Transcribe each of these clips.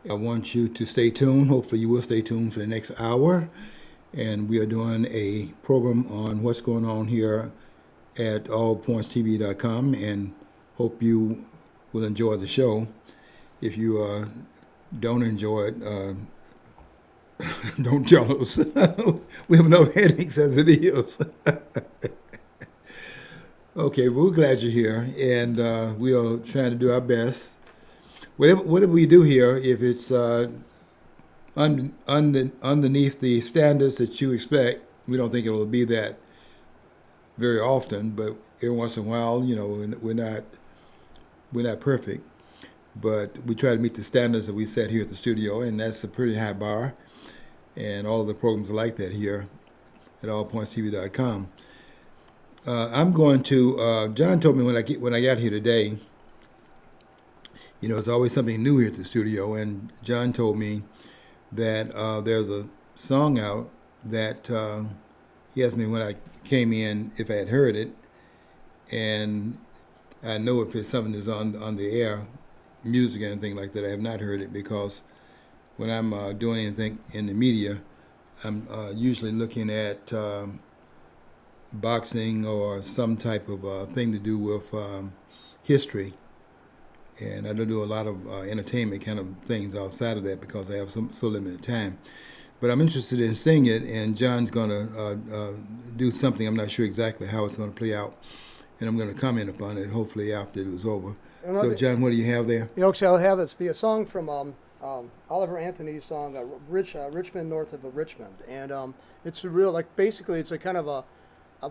I want you to stay tuned. Hopefully, you will stay tuned for the next hour. And we are doing a program on what's going on here at allpointstv.com, and hope you will enjoy the show. If you don't enjoy it, don't tell us. We have enough headaches as it is. Okay, well, we're glad you're here, and we are trying to do our best. Whatever we do here, if it's underneath the standards that you expect, we don't think it will be that very often, but every once in a while, we're not perfect, but we try to meet the standards that we set here at the studio, and that's a pretty high bar, and all of the programs are like that here at allpointstv.com. I'm going to. John told me when I got here today. It's always something new here at the studio, and John told me that there's a song out that he asked me when I came in if I had heard it, and I know if it's something that's on the air, music or anything like that. I have not heard it because when I'm doing anything in the media, I'm usually looking at boxing or some type of thing to do with history. And I don't do a lot of entertainment kind of things outside of that because I have so limited time. But I'm interested in seeing it, and John's going to do something. I'm not sure exactly how it's going to play out, and I'm going to comment upon it hopefully after it was over. So, John, what do you have there? I'll have it's the song from Oliver Anthony's song, Men North of Richmond. And it's a real, basically it's a kind of a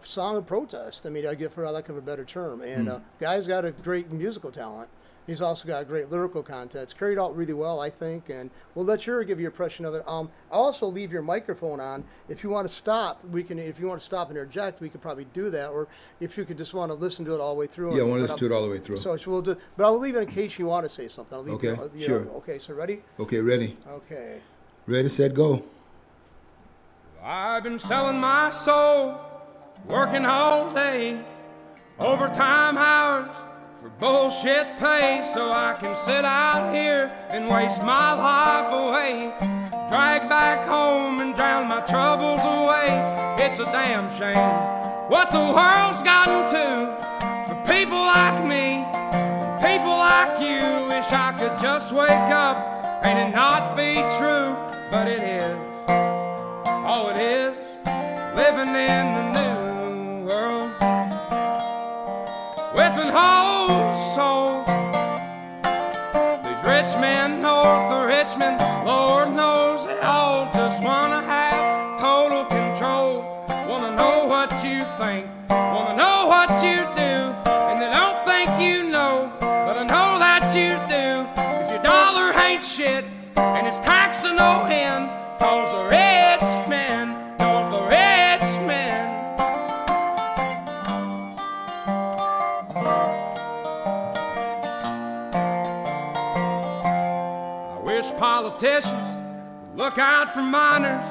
song of protest. I get for lack of a better term. And guy's got a great musical talent. He's also got great lyrical content. It's carried out really well, I think, and we'll let you give your impression of it. I'll also leave your microphone on. If you want to stop, we can. If you want to stop and interject, we could probably do that. Or if you could just want to listen to it all the way through. Yeah, I want to listen to it all the way through. So we'll do, but I'll leave it in case you want to say something. I'll leave okay, sure. Okay, so ready? Okay, ready. Okay. Ready, set, go. I've been selling my soul, working all day, overtime hours for bullshit pay, so I can sit out here and waste my life away, drag back home and drown my troubles away. It's a damn shame what the world's gotten to for people like me, people like you. Wish I could just wake up and it not be true, but it is. Oh, it is living in the new world with an whole soul. These rich men north of Richmond, Lord knows they all just wanna have total control. Wanna know what you think, wanna know what you do, and they don't think you know, but I know that you do. 'Cause your dollar ain't shit, and it's taxed to no end, 'cause the rich men north of Richmond. Politicians look out for miners,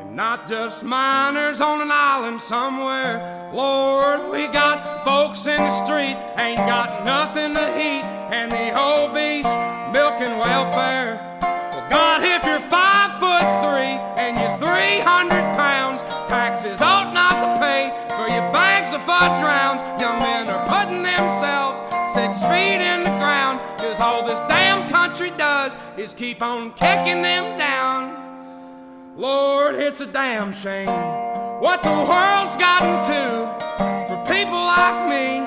and not just miners on an island somewhere. Lord, we got folks in the street, ain't got nothing to eat, and the obese milking welfare. Well, God, if you're 5'3" and you're 300 pounds, taxes ought not to pay for your bags of fudge rounds. Young men are putting themselves 6 feet in the ground, 'cause all this damn country does is keep on kicking them down. Lord, it's a damn shame what the world's gotten to for people like me,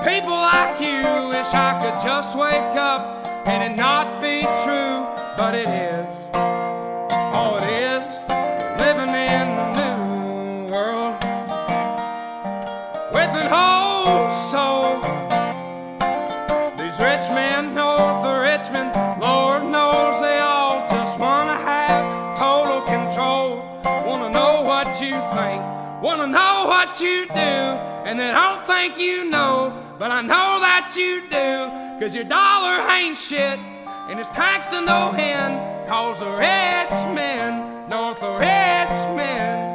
people like you. Wish I could just wake up and it not be true, but it is. Oh, it is living in the new world with an whole soul. These rich men north of Richmond, Lord knows they all just wanna have total control. Wanna know what you think, wanna know what you do, and they don't think you know, but I know that you do. 'Cause your dollar ain't shit, and it's taxed to no end, 'cause the rich men north of Richmond.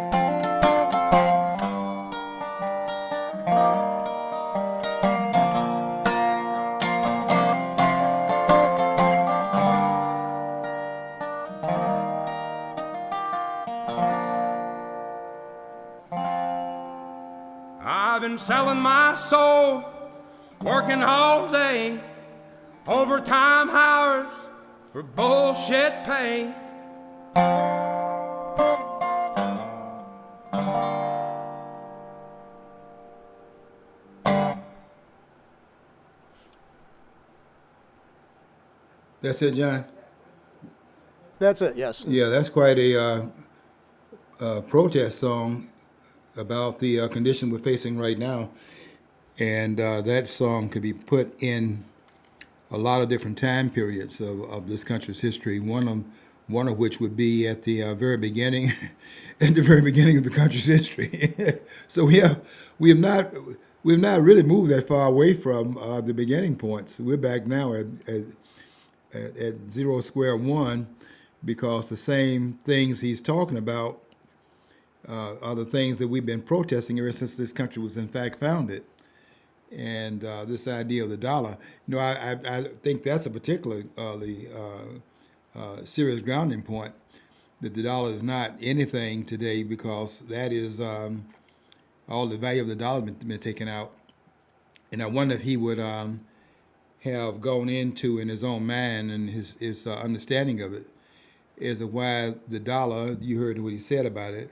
I'm selling my soul, working all day, overtime hours for bullshit pay. That's it, John. That's it. Yes. Yeah, that's quite a protest song about the condition we're facing right now, and that song could be put in a lot of different time periods of this country's history. One of which would be at the very beginning, at the very beginning of the country's history. So we have not really moved that far away from the beginning points. We're back now at zero square one, because the same things he's talking about are the things that we've been protesting ever since this country was in fact founded. And this idea of the dollar, I think that's a particularly serious grounding point, that the dollar is not anything today, because that is all the value of the dollar been taken out. And I wonder if he would have gone into, in his own mind and his understanding of it, as to why the dollar, you heard what he said about it,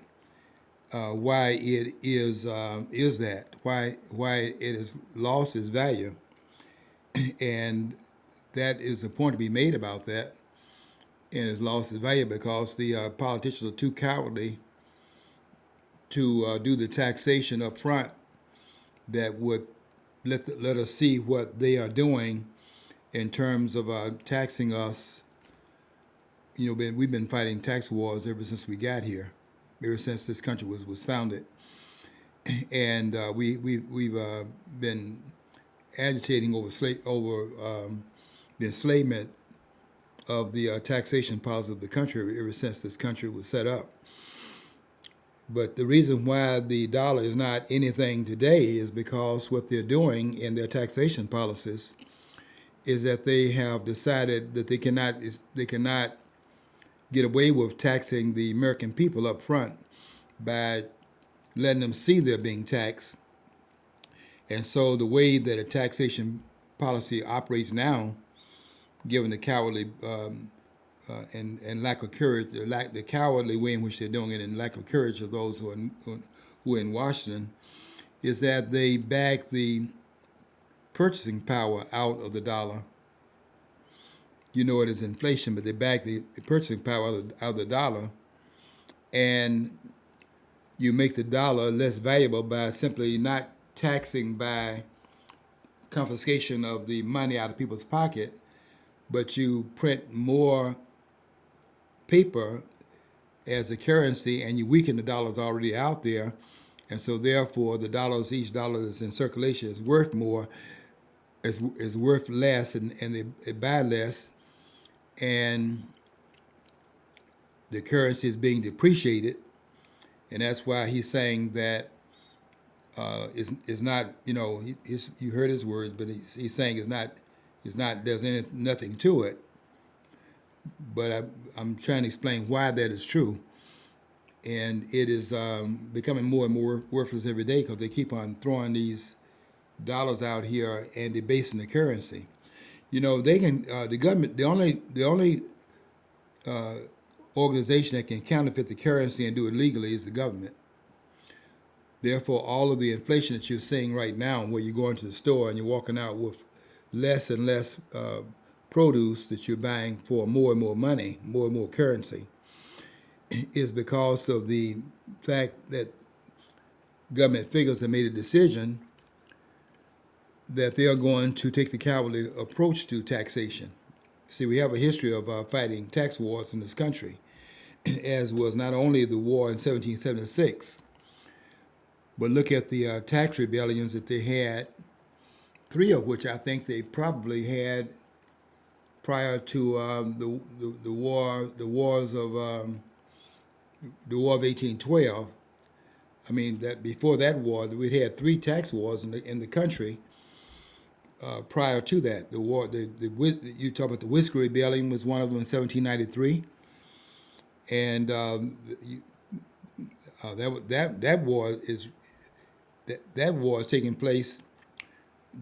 why it is that, why it has lost its value. And that is a point to be made about that, and has lost its value because the politicians are too cowardly to do the taxation up front that would let us see what they are doing in terms of taxing us. We've been fighting tax wars ever since we got here, ever since this country was founded, and we've been agitating over the enslavement of the taxation policy of the country ever since this country was set up. But the reason why the dollar is not anything today is because what they're doing in their taxation policies is that they have decided that they cannot get away with taxing the American people up front by letting them see they're being taxed. And so the way that a taxation policy operates now, given the cowardly and lack of courage, the cowardly way in which they're doing it, and lack of courage of those who are in Washington, is that they back the purchasing power out of the dollar. It is inflation, but they back the purchasing power out of the dollar, and you make the dollar less valuable by simply not taxing by confiscation of the money out of people's pocket, but you print more paper as a currency, and you weaken the dollars already out there, and so therefore each dollar that's in circulation is worth more, is worth less, and they buy less, and the currency is being depreciated, and that's why he's saying that is not, you heard his words, but he's saying it's not there's nothing to it. But I'm trying to explain why that is true, and it is becoming more and more worthless every day because they keep on throwing these dollars out here and debasing the currency. They can the government, the only organization that can counterfeit the currency and do it legally is the government. Therefore, all of the inflation that you're seeing right now, where you go into the store and you're walking out with less and less produce that you're buying for more and more money, more and more currency, is because of the fact that government figures have made a decision that they are going to take the cowardly approach to taxation. See, we have a history of fighting tax wars in this country, as was not only the war in 1776, but look at the tax rebellions that they had, 3 of which I think they probably had prior to the war of 1812. I mean, that before that war, we had 3 tax wars in the country. Prior to that, the war, you talk about the Whiskey Rebellion was one of them in 1793, and that war that war is taking place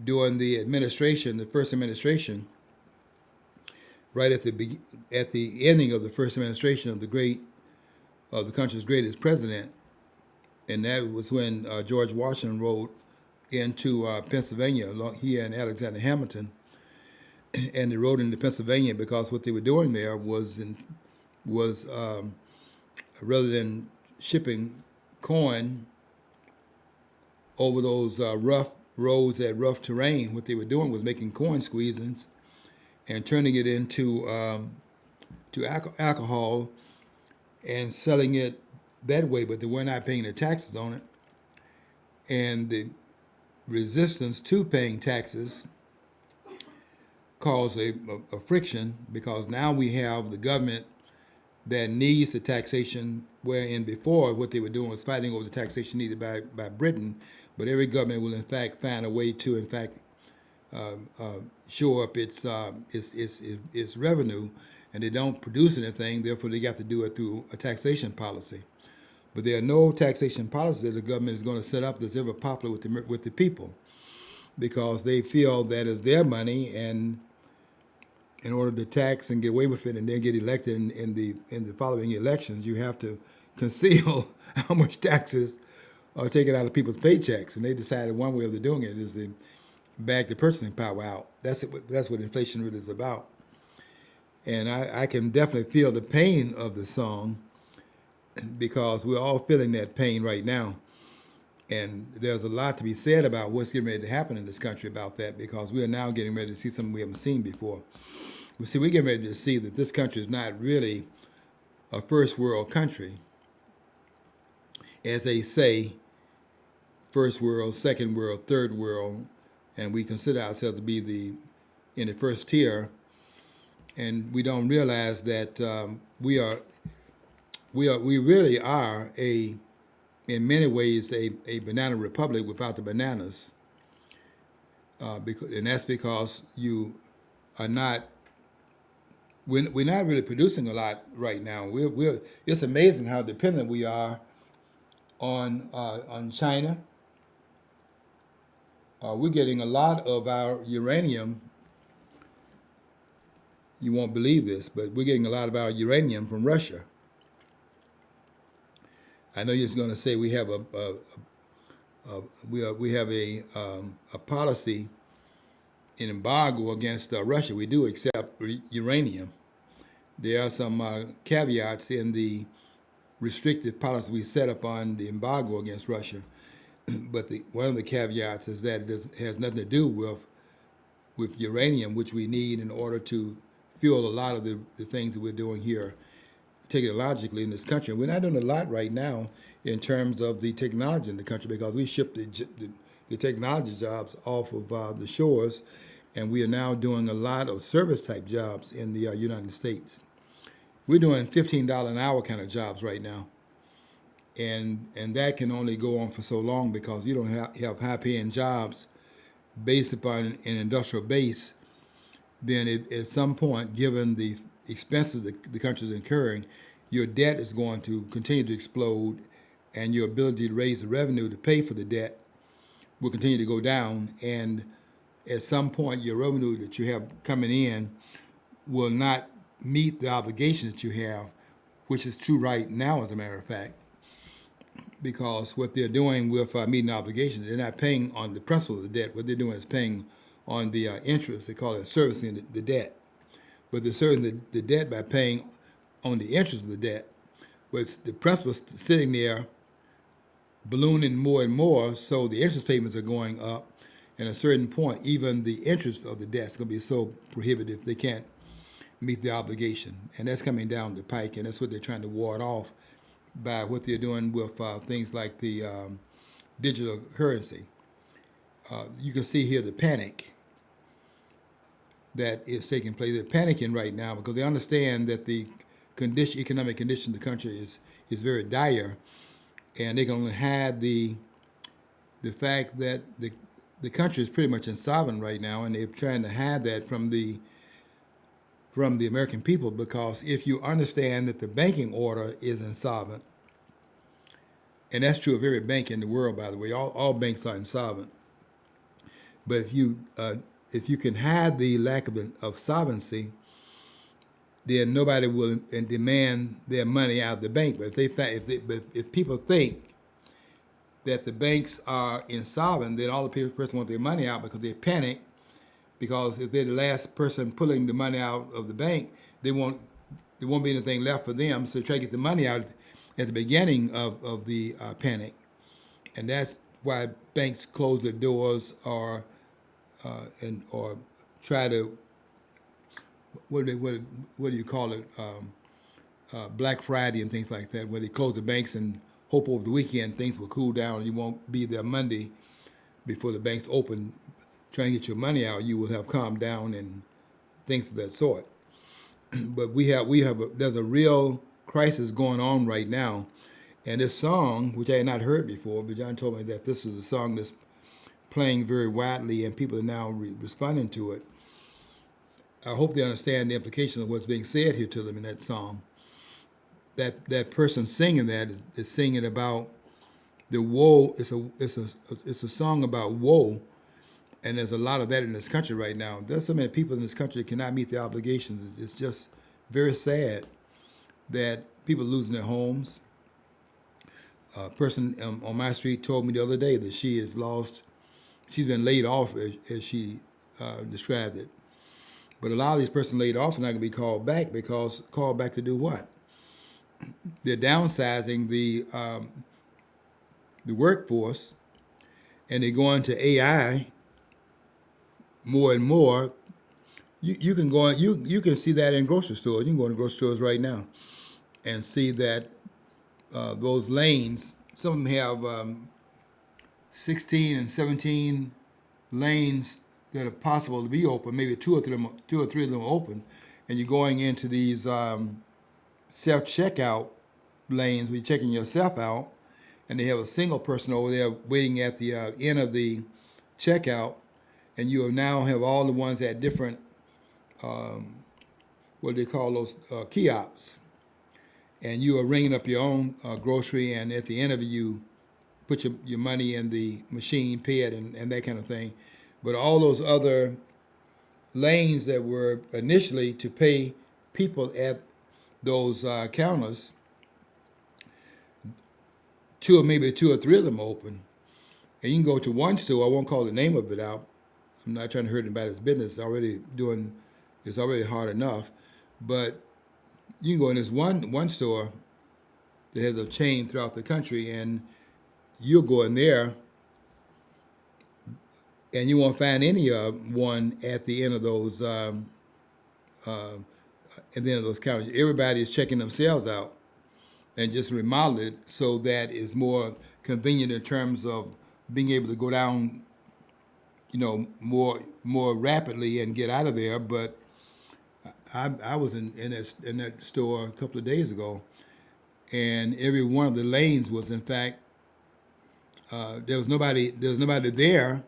during the administration, the first administration, right at the ending of the first administration of the country's greatest president, and that was when George Washington rode into Pennsylvania. He and Alexander Hamilton, and they rode into Pennsylvania because what they were doing there was rather than shipping corn over those rough roads, that rough terrain, what they were doing was making corn squeezins and turning it into alcohol and selling it that way, but they were not paying their taxes on it. And the resistance to paying taxes caused a friction, because now we have the government that needs the taxation, wherein before what they were doing was fighting over the taxation needed by Britain, but every government will in fact find a way to in fact show up its revenue, and they don't produce anything, therefore they got to do it through a taxation policy. But there are no taxation policies that the government is going to set up that's ever popular with the people, because they feel that is their money, and in order to tax and get away with it and then get elected in the following elections, you have to conceal how much taxes are taken out of people's paychecks. And they decided one way of doing it is to bag the purchasing power out. That's what inflation really is about. And I can definitely feel the pain of the song, because we're all feeling that pain right now. And there's a lot to be said about what's getting ready to happen in this country about that, because we are now getting ready to see something we haven't seen before. We're getting ready to see that this country is not really a first world country. As they say, first world, second world, third world, and we consider ourselves to be in the first tier, and we don't realize that we really are in many ways a banana republic without the bananas, and that's because you are not. We're not really producing a lot right now. It's amazing how dependent we are on China. We're getting a lot of our uranium. You won't believe this, but we're getting a lot of our uranium from Russia. I know you're going to say we have a policy, an embargo against Russia. We do accept uranium. There are some caveats in the restrictive policy we set up on the embargo against Russia. But one of the caveats is that it has nothing to do with uranium, which we need in order to fuel a lot of the things that we're doing here technologically in this country. We're not doing a lot right now in terms of the technology in the country, because we ship the technology jobs off of the shores, and we are now doing a lot of service type jobs in the United States. We're doing $15 an hour kind of jobs right now, and that can only go on for so long, because you don't have high paying jobs based upon an industrial base. Then at some point, given the expenses the country is incurring, your debt is going to continue to explode, and your ability to raise the revenue to pay for the debt will continue to go down. And at some point, your revenue that you have coming in will not meet the obligation that you have, which is true right now, as a matter of fact, because what they're doing with meeting obligations, they're not paying on the principal of the debt. What they're doing is paying on the interest. They call it servicing the debt. But they're servicing the debt by paying on the interest of the debt. But the principal is sitting there ballooning more and more, so the interest payments are going up. And at a certain point, even the interest of the debt is going to be so prohibitive they can't meet the obligation. And that's coming down the pike, and that's what they're trying to ward off by what they're doing with things like the digital currency. You can see here the panic that is taking place. They're panicking right now because they understand that the economic condition of the country is very dire, and they can only hide the fact that the country is pretty much insolvent right now, and they're trying to hide that from the American people, because if you understand that the banking order is insolvent and that's true of every bank in the world, by the way. All banks are insolvent. But if you can hide the lack of solvency, then nobody will demand their money out of the bank. But if people think that the banks are insolvent, then all the person want their money out because they panic. Because if they're the last person pulling the money out of the bank, there won't be anything left for them. So they try to get the money out at the beginning of the panic, and that's why banks close their doors or try to what do you call it? Black Friday and things like that, where they close the banks and hope over the weekend things will cool down and you won't be there Monday before the banks open trying to get your money out. You will have calmed down and things of that sort. But there's a real crisis going on right now. And this song, which I had not heard before, but John told me that this is a song that's playing very widely and people are now responding to it. I hope they understand the implication of what's being said here to them in that song. That person singing that is singing about the woe. It's a song about woe, and there's a lot of that in this country right now. There's so many people in this country that cannot meet their obligations. It's just very sad that people are losing their homes. A person on my street told me the other day that she's been laid off, as she described it. But a lot of these persons laid off are not going to be called back called back to do what? They're downsizing the workforce, and they're going to AI more and more. You can see that in grocery stores. You can go into grocery stores right now and see that those lanes. Some of them have 16 and 17 lanes that are possible to be open. Maybe two or three of them are open, and you're going into these self-checkout lanes where you're checking yourself out, and they have a single person over there waiting at the end of the checkout, and you now have all the ones at different, what do they call those, kiosks, and you are ringing up your own grocery, and at the end of it, you put your money in the machine, pay it, and that kind of thing. But all those other lanes that were initially to pay people at those counters, maybe two or three of them open. And you can go to one store, I won't call the name of it out. I'm not trying to hurt anybody's business. It's already hard enough. But you can go in this one store that has a chain throughout the country, and you'll go in there and you won't find any one at the end of those counters. Everybody is checking themselves out and just remodel it so that it's more convenient in terms of being able to go down, more rapidly and get out of there. But I was in that store a couple of days ago, and every one of the lanes was, in fact, there was nobody there.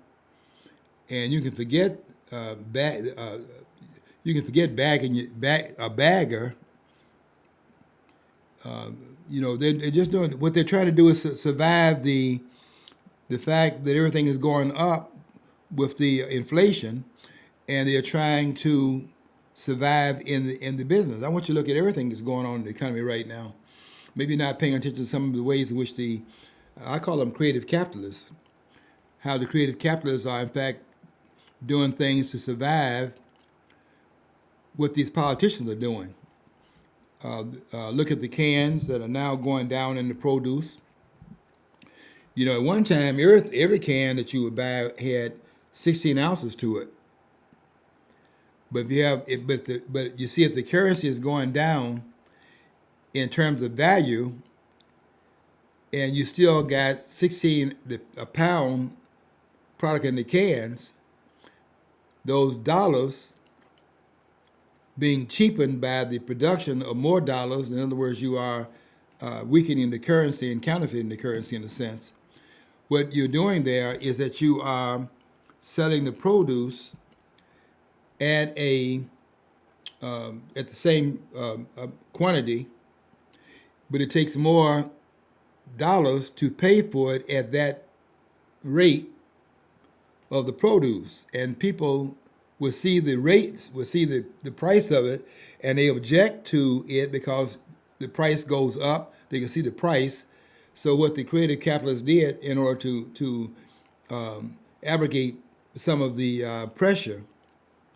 And you can forget a bagger. They're just doing what they're trying to do is survive the fact that everything is going up with the inflation, and they're trying to survive in the business. I want you to look at everything that's going on in the economy right now. Maybe you're not paying attention to some of the ways in which I call them creative capitalists. How the creative capitalists are, in fact, doing things to survive what these politicians are doing. Look at the cans that are now going down in the produce. At one time, every can that you would buy had 16 ounces to it. But but you see, if the currency is going down in terms of value, and you still got 16 a pound product in the cans, those dollars being cheapened by the production of more dollars. In other words, you are weakening the currency and counterfeiting the currency in a sense. What you're doing there is that you are selling the produce at the same quantity, but it takes more dollars to pay for it at that rate of the produce, and people will see the rates, will see the price of it, and they object to it because the price goes up. They can see the price. So what the creative capitalists did in order to abrogate some of the pressure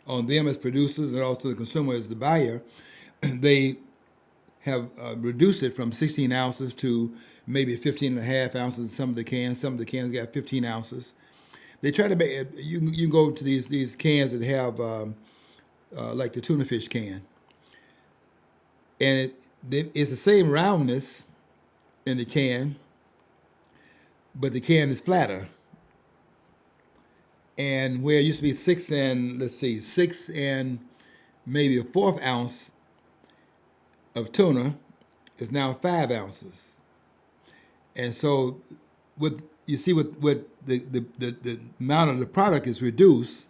on them as producers and also the consumer as the buyer, they have reduced it from 16 ounces to maybe 15 and a half ounces in some of the cans. Some of the cans got 15 ounces. They try to make it, you go to these cans that have like the tuna fish can, and it's the same roundness in the can, but the can is flatter. And where it used to be 6 and maybe a fourth ounce of tuna is now 5 ounces. And so with the amount of the product is reduced,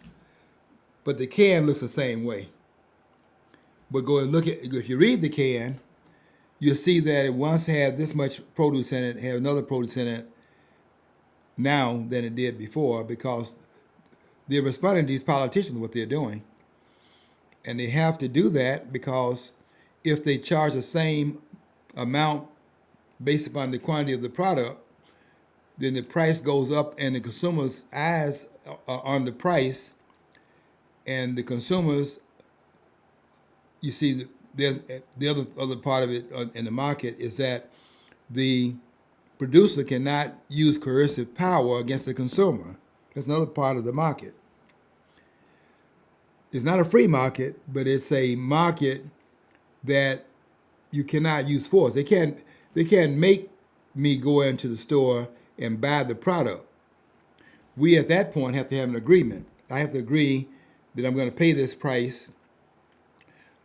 but the can looks the same way. But go and look at, if you read the can, you'll see that it once had this much produce in it, had another produce in it now than it did before, because they're responding to these politicians what they're doing. And they have to do that because if they charge the same amount based upon the quantity of the product, then the price goes up and the consumer's eyes are on the price, and the consumers, you see, the other part of it in the market is that the producer cannot use coercive power against the consumer. That's another part of the market. It's not a free market, but it's a market that you cannot use force. They can't make me go into the store and buy the product. We at that point have to have an agreement. I have to agree that I'm going to pay this price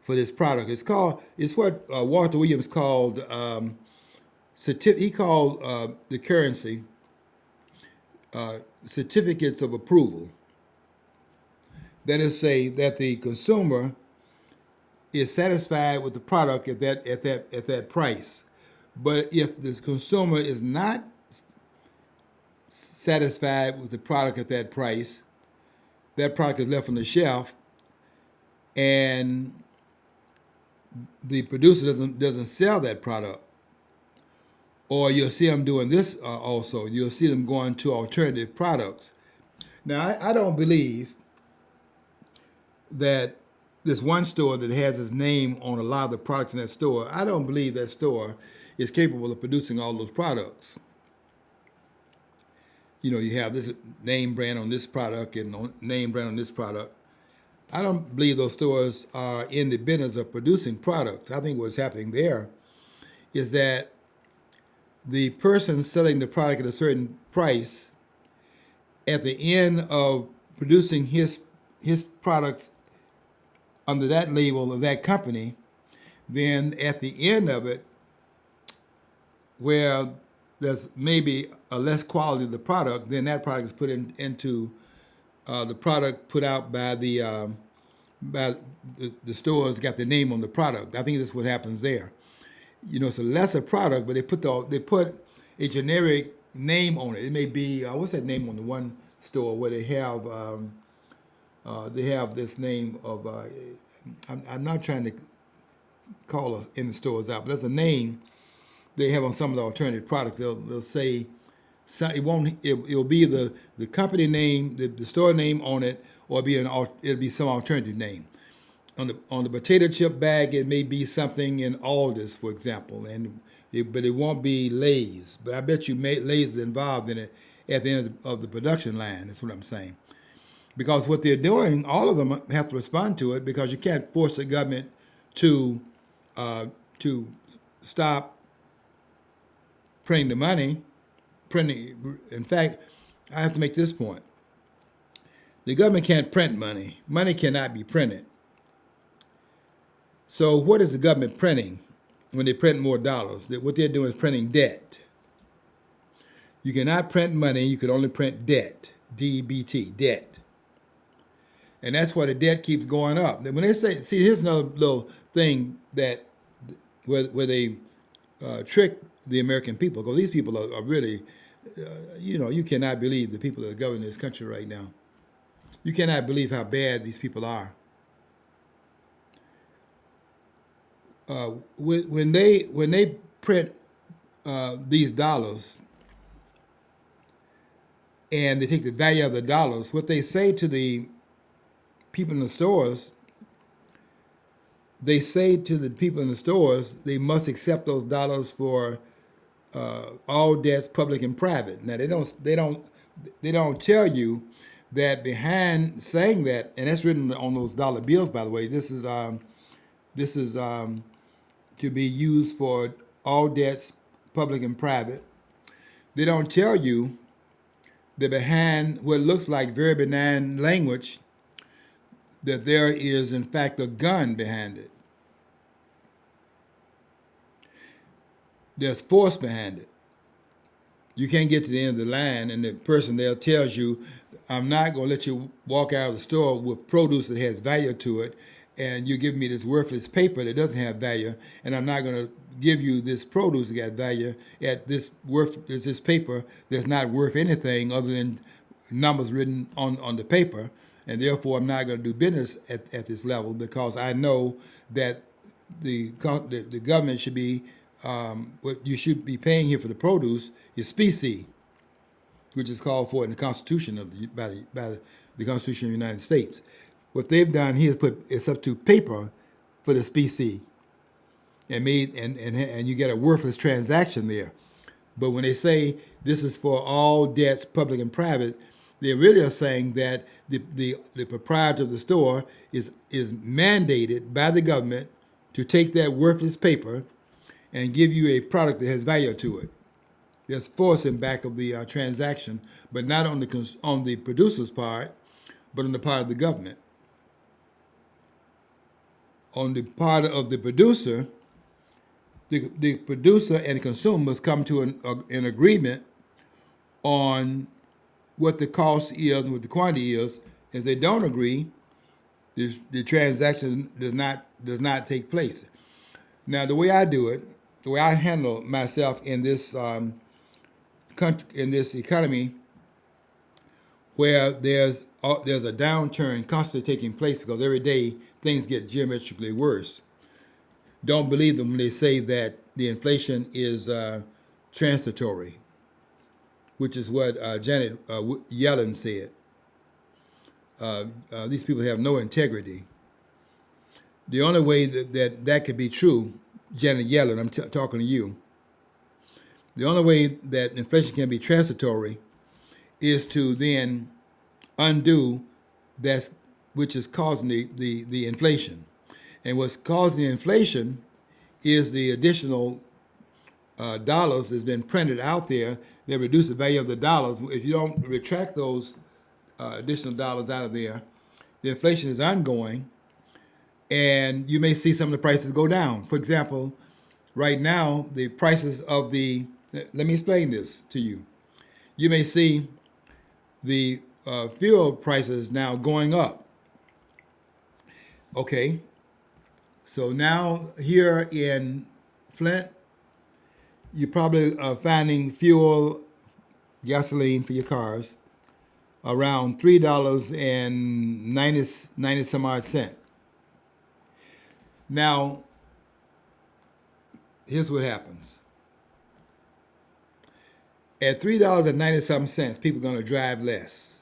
for this product. It's what Walter Williams called he called the currency certificates of approval. That is, say that the consumer is satisfied with the product at that price. But if the consumer is not satisfied with the product at that price, that product is left on the shelf, and the producer doesn't sell that product. Or you'll see them doing this also. You'll see them going to alternative products. Now, I don't believe that this one store that has its name on a lot of the products in that store, I don't believe that store is capable of producing all those products. You know, you have this name brand on this product and name brand on this product. I don't believe those stores are in the business of producing products. I think what's happening there is that the person selling the product at a certain price, at the end of producing his products under that label of that company, then at the end of it, where there's maybe a less quality of the product, then that product is put into the product put out by the stores got the name on the product. I think that's what happens there. You know, it's a lesser product, but they put a generic name on it. It may be what's that name on the one store where they have this name of I'm not trying to call us in the stores out, but there's a name they have on some of the alternative products. They'll say it'll be the company name, the store name on it, or it'll be some alternative name. On the potato chip bag, it may be something in Aldous, for example, but it won't be Lay's. But I bet you Lay's is involved in it at the end of the production line. That's what I'm saying. Because what they're doing, all of them have to respond to it, because you can't force the government to stop printing the money. In fact, I have to make this point. The government can't print money. Money cannot be printed. So what is the government printing when they print more dollars? What they're doing is printing debt. You cannot print money. You can only print debt. D-E-B-T, debt. And that's why the debt keeps going up. When they say, see, here's another little thing that where they trick the American people, because these people are really, you cannot believe the people that are governing this country right now. You cannot believe how bad these people are. When they print these dollars and they take the value of the dollars, what they say to the people in the stores, they must accept those dollars for all debts, public and private. Now they don't tell you that behind saying that, and that's written on those dollar bills, by the way. This is to be used for all debts, public and private. They don't tell you that behind what looks like very benign language, that there is in fact a gun behind it. There's force behind it. You can't get to the end of the line and the person there tells you, I'm not going to let you walk out of the store with produce that has value to it, and you're giving me this worthless paper that doesn't have value, and I'm not going to give you this produce that got value at this paper that's not worth anything other than numbers written on the paper, and therefore I'm not going to do business at this level, because I know that the government should be what you should be paying here for the produce is specie, which is called for in the Constitution by the Constitution of the United States. What they've done here is substitute paper for the specie, and you get a worthless transaction there. But when they say this is for all debts, public and private, they really are saying that the proprietor of the store is mandated by the government to take that worthless paper and give you a product that has value to it. There's force in back of the transaction, but not on the producer's part, but on the part of the government. On the part of the producer, the producer and the consumer must come to an agreement on what the cost is and what the quantity is. If they don't agree, the transaction does not take place. Now, the way I do it, the way I handle myself in this country, in this economy, where there's a downturn constantly taking place because every day things get geometrically worse. Don't believe them when they say that the inflation is transitory, which is what Janet Yellen said. These people have no integrity. The only way that could be true, Janet Yellen, I'm talking to you, the only way that inflation can be transitory is to then undo which is causing the inflation. And what's causing the inflation is the additional dollars that's been printed out there that reduce the value of the dollars. If you don't retract those additional dollars out of there, the inflation is ongoing, and you may see some of the prices go down. For example, right now, the prices of let me explain this to you. You may see the fuel prices now going up. Okay, so now here in Flint, you probably are finding gasoline for your cars, around $3.90 some odd cent. Now, here's what happens. At $3.90 some cents, people are going to drive less.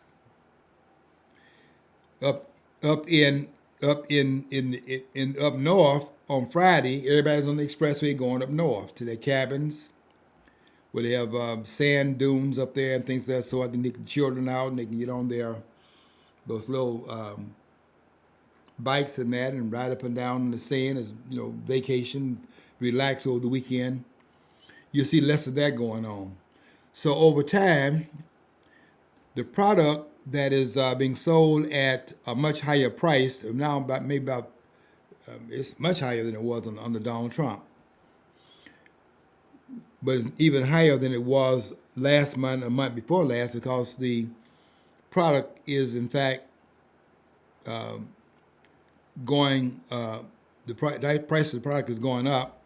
Up north on Friday, everybody's on the expressway going up north to their cabins, where they have sand dunes up there and things like that, so I can take the children out and they can get on those little bikes and that and ride up and down in the sand as vacation, relax over the weekend. You'll see less of that going on. So over time, the product that is being sold at a much higher price, now it's much higher than it was under Donald Trump, but it's even higher than it was last month or month before last, because the product is in fact going, the price of the product is going up,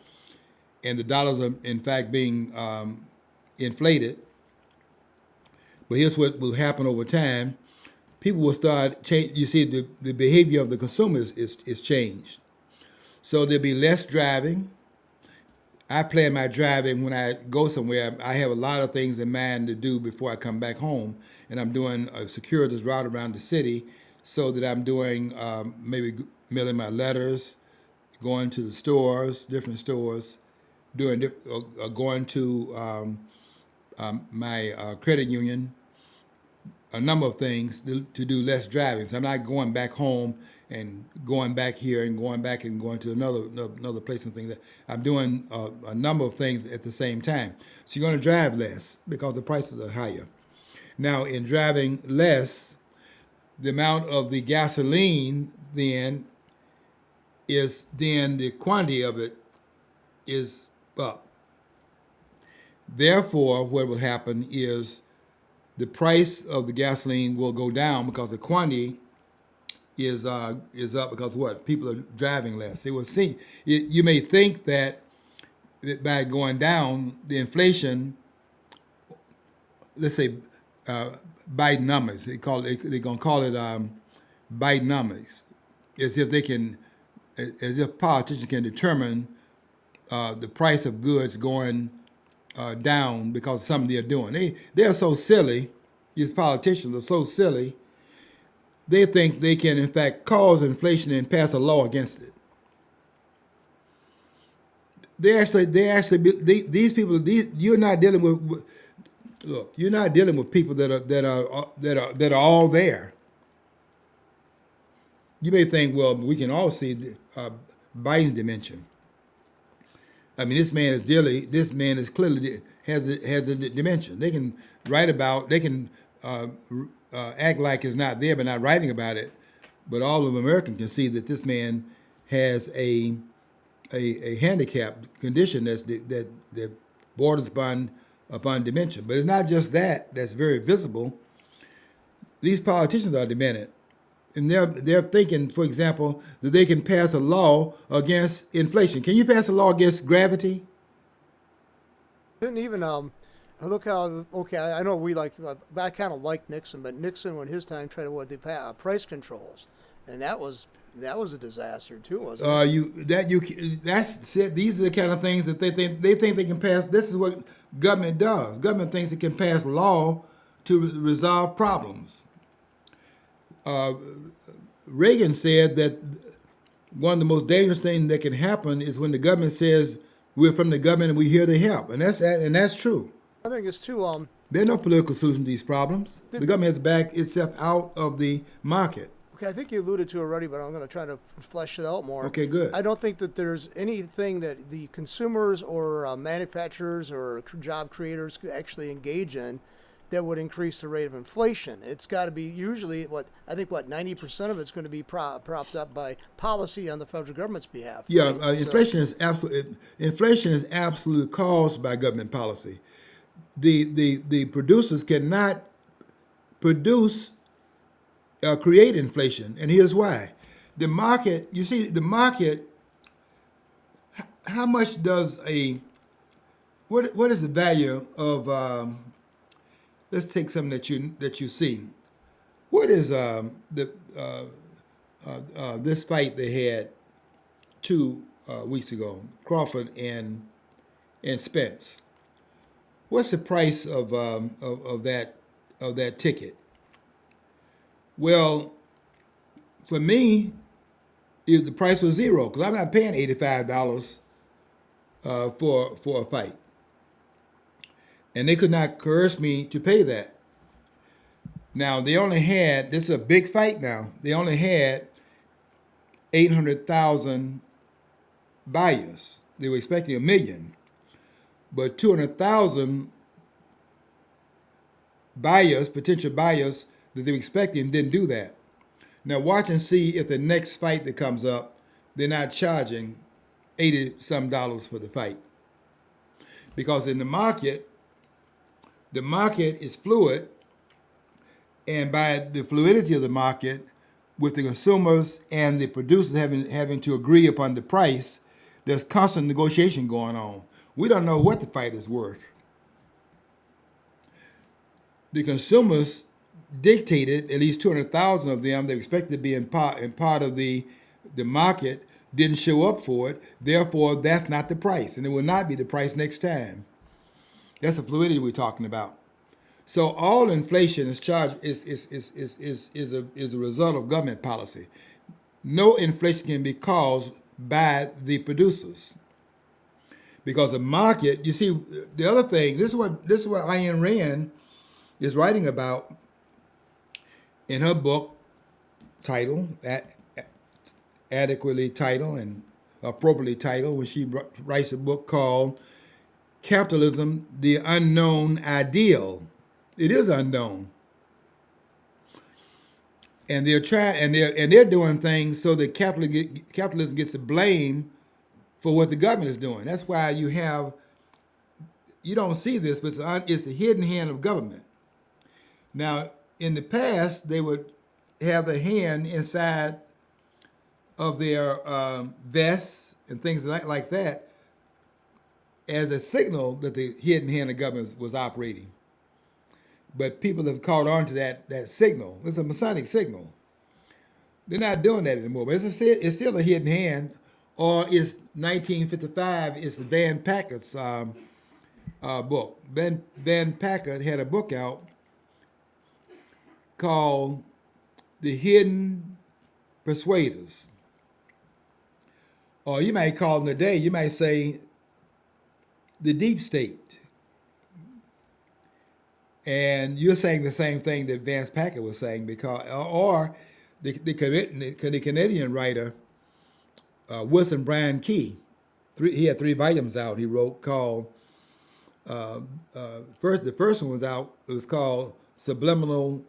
and the dollars are in fact being inflated. But here's what will happen over time: people will start change. You see, the behavior of the consumers is changed. So there'll be less driving. I plan my driving when I go somewhere. I have a lot of things in mind to do before I come back home, and I'm doing a circuitous route around the city, so that I'm doing maybe mailing my letters, going to the stores, different stores, going to my credit union, a number of things to do less driving. So I'm not going back home and going back here and going back and going to another place and things. I'm doing a number of things at the same time. So you're going to drive less because the prices are higher. Now, in driving less, the amount of the gasoline then the quantity of it is up. Therefore, what will happen is the price of the gasoline will go down because the quantity is up because what? People are driving less. It will see. You may think that by going down, the inflation, let's say, Bidenomics. They're gonna call it Bidenomics, as if politicians can determine the price of goods going down because of something they're doing. They're so silly. These politicians are so silly. They think they can, in fact, cause inflation and pass a law against it. These people. You're not dealing with. Look, you're not dealing with people that are all there. You may think, well, we can all see Biden's dimension. I mean, this man is clearly has a dimension. They can write about, they can act like it's not there, but not writing about it. But all of America can see that this man has a handicap condition that borders upon dementia. But it's not just that's very visible. These politicians are demented. And they're thinking, for example, that they can pass a law against inflation. Can you pass a law against gravity? Couldn't even look how I know I kind of like Nixon, but Nixon when his time tried to price controls, and that was a disaster too, wasn't it? These are the kind of things that they think they can pass. This is what government does. Government thinks it can pass law to resolve problems. Reagan said that one of the most dangerous things that can happen is when the government says we're from the government and we're here to help, and that's true. I think it's too. There's no political solution to these problems. The government has backed itself out of the market. Okay, I think you alluded to already, but I'm going to try to flesh it out more. Okay, good. I don't think that there's anything that the consumers or manufacturers or job creators could actually engage in that would increase the rate of inflation. It's got to be usually 90% of it's going to be propped up by policy on the federal government's behalf. Yeah, right? inflation is absolutely caused by government policy. The producers cannot create inflation, and here's why. The market. How much does what is the value of? Let's take something that you see. What is this fight they had 2 weeks ago, Crawford and Spence? What's the price of that ticket? Well, for me, the price was $0 because I'm not paying $85 for a fight. And they could not coerce me to pay that. Now, they only had, this is a big fight now, they only had 800,000 buyers. They were expecting 1 million. But 200,000 buyers, potential buyers that they were expecting didn't do that. Now, watch and see if the next fight that comes up, they're not charging $80-some for the fight. Because in the market is fluid, and by the fluidity of the market, with the consumers and the producers having to agree upon the price, there's constant negotiation going on. We don't know what the fight is worth. The consumers dictated, at least 200,000 of them, they expected to be in part of the market, didn't show up for it. Therefore, that's not the price, and it will not be the price next time. That's the fluidity we're talking about. So all inflation is a result of government policy. No inflation can be caused by the producers, because the market. You see, the other thing. This is what Ayn Rand is writing about in her book, titled adequately titled and appropriately titled, when she writes a book called "Capitalism: The Unknown Ideal." It is unknown, and they're doing things so that capitalism gets the blame for what the government is doing. That's why you don't see this, but it's a hidden hand of government. Now, in the past, they would have the hand inside of their vests and things like that as a signal that the hidden hand of government was operating. But people have caught on to that signal. It's a Masonic signal. They're not doing that anymore. But it's still a hidden hand. Or it's 1955. It's the Van Packert's book. Van Packert had a book out called "The Hidden Persuaders." Or you might call them today, you might say the deep state. And you're saying the same thing that Vance Packard was saying, because, or the Canadian writer Wilson Bryan Key, he had 3 volumes out. He wrote called the first one was out. It was called Subliminal.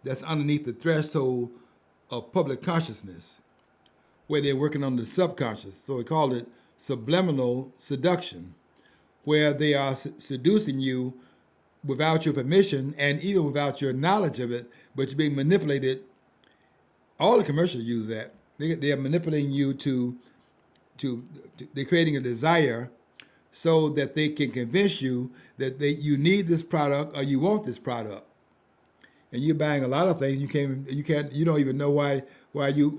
That's underneath the threshold of public consciousness, where they're working on the subconscious. So he called it subliminal seduction, where they are seducing you without your permission and even without your knowledge of it, but you're being manipulated. All the commercials use that. They are manipulating you to they're creating a desire so that they can convince you that you need this product or you want this product. And you're buying a lot of things you don't even know why you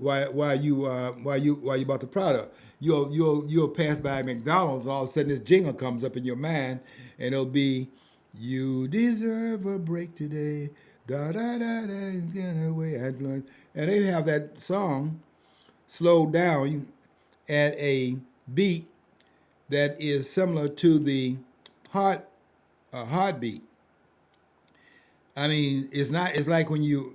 bought the product. You'll pass by McDonald's and all of a sudden this jingle comes up in your mind and it'll be, "You deserve a break today. Da da da da, get away." And they have that song slowed down at a beat that is similar to the heartbeat. I mean, it's not. It's like when you're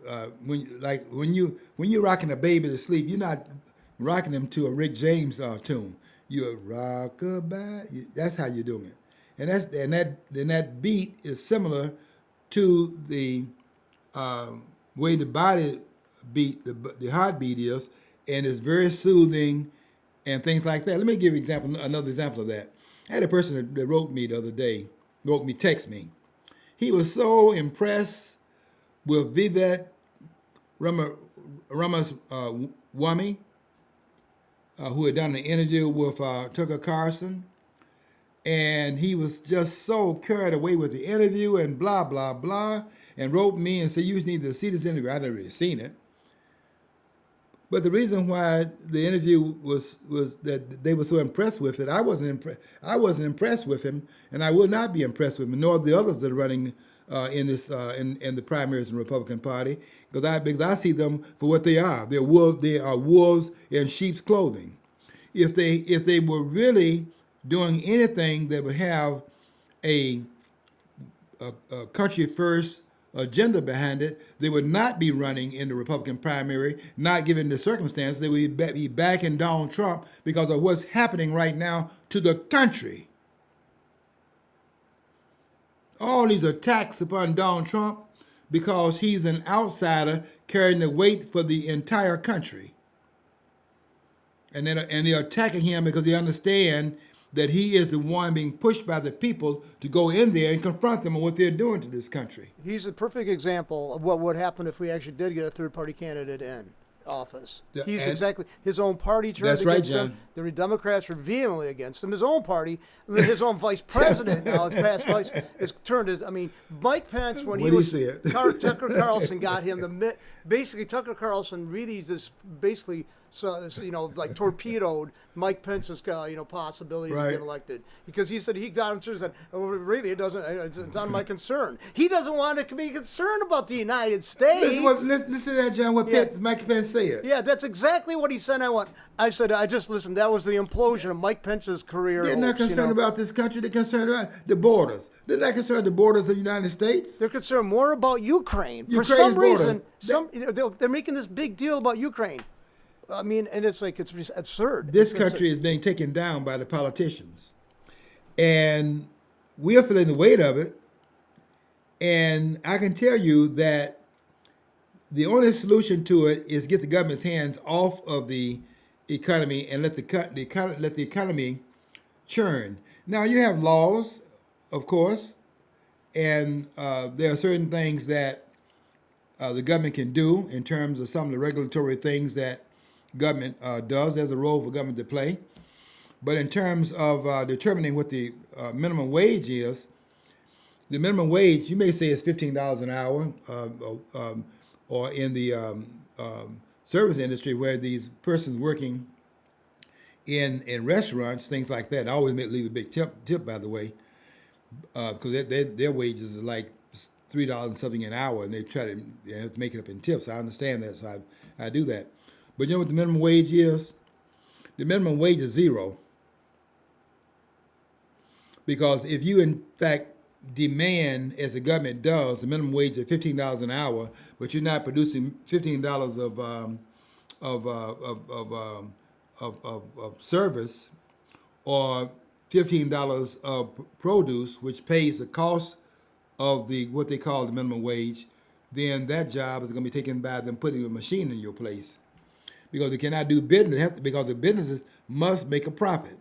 rocking a baby to sleep, you're not rocking them to a Rick James tune. You're rockabye. That's how you're doing it, and that beat is similar to the way the body beat, the heartbeat is, and it's very soothing and things like that. Let me give you another example of that. I had a person that wrote me the other day, text me. He was so impressed with Vivek Ramaswamy, who had done an interview with Tucker Carlson. And he was just so carried away with the interview and blah, blah, blah, and wrote me and said, "You need to see this interview." I'd already seen it. But the reason why the interview was that they were so impressed with it, I wasn't impressed with him, and I will not be impressed with him, nor the others that are running in the primaries in the Republican Party, because I see them for what they are. They are wolves in sheep's clothing. If they were really doing anything that would have a country first agenda behind it, they would not be running in the Republican primary, not given the circumstances. They would be backing Donald Trump because of what's happening right now to the country. All these attacks upon Donald Trump because he's an outsider carrying the weight for the entire country. And they're attacking him because they understand that he is the one being pushed by the people to go in there and confront them on what they're doing to this country. He's a perfect example of what would happen if we actually did get a third-party candidate in. office. Yeah, He's and- exactly his own party turned That's right, against him. John. The Democrats were vehemently against him. His own party, his own vice president now, his past vice, is turned his. I mean, Mike Pence when he What do you was see it? Tucker Carlson got him basically Tucker Carlson really just basically. So, like torpedoed Mike Pence's, possibilities of Right. getting elected because he said he got him and said, "Oh, really, it's not my concern." He doesn't want to be concerned about the United States. Listen to that, John. What Yeah. Mike Pence said. Yeah, that's exactly what he said. I said, I just listened. That was the implosion of Mike Pence's career. They're not concerned about this country. They're concerned about the borders. They're not concerned with the borders of the United States. They're concerned more about Ukraine. For Ukraine's some borders. reason, they're making this big deal about Ukraine. I mean, and it's like, it's just absurd. This It's country is being taken down by the politicians. And we are feeling the weight of it. And I can tell you that the only solution to it is get the government's hands off of the economy and let the economy churn. Now, you have laws, of course, and there are certain things that the government can do in terms of some of the regulatory things that government does. There's a role for government to play. But in terms of determining what the minimum wage is, the minimum wage, you may say it's $15 an hour, or in the service industry where these persons working in restaurants, things like that. I always leave a big tip, by the way, because their wages are like $3 and something an hour, and they try to make it up in tips. I understand that, so I do that. But you know what the minimum wage is? The minimum wage is zero. Because if you, in fact, demand, as the government does, the minimum wage is $15 an hour, but you're not producing $15 of service or $15 of produce, which pays the cost of what they call the minimum wage, then that job is going to be taken by them putting a machine in your place. Because they cannot do business, because the businesses must make a profit.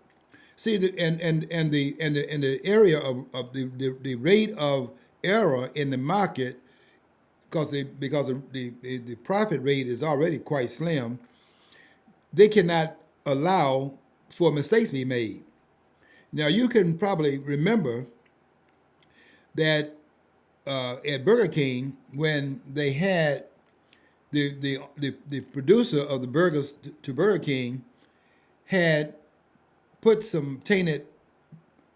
See, the area of the rate of error in the market, because the profit rate is already quite slim, they cannot allow for mistakes to be made. Now, you can probably remember that at Burger King, when they had the producer of the burgers to Burger King had put some tainted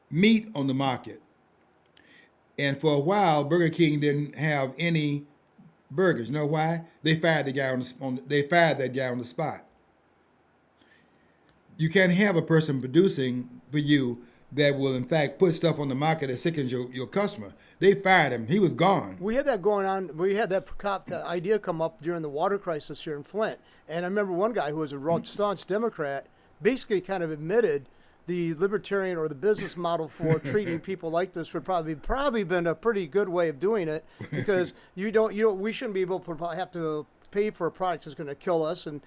meat on the market. And for a while, Burger King didn't have any burgers. You know why? They fired the guy they fired that guy on the spot. You can't have a person producing for you that will, in fact, put stuff on the market that sickens your customer. They fired him. He was gone. We had that going on. We had that idea come up during the water crisis here in Flint. And I remember one guy who was a staunch Democrat basically kind of admitted the libertarian or the business model for treating people like this would probably been a pretty good way of doing it, because we shouldn't be able to have to pay for a product that's going to kill us, and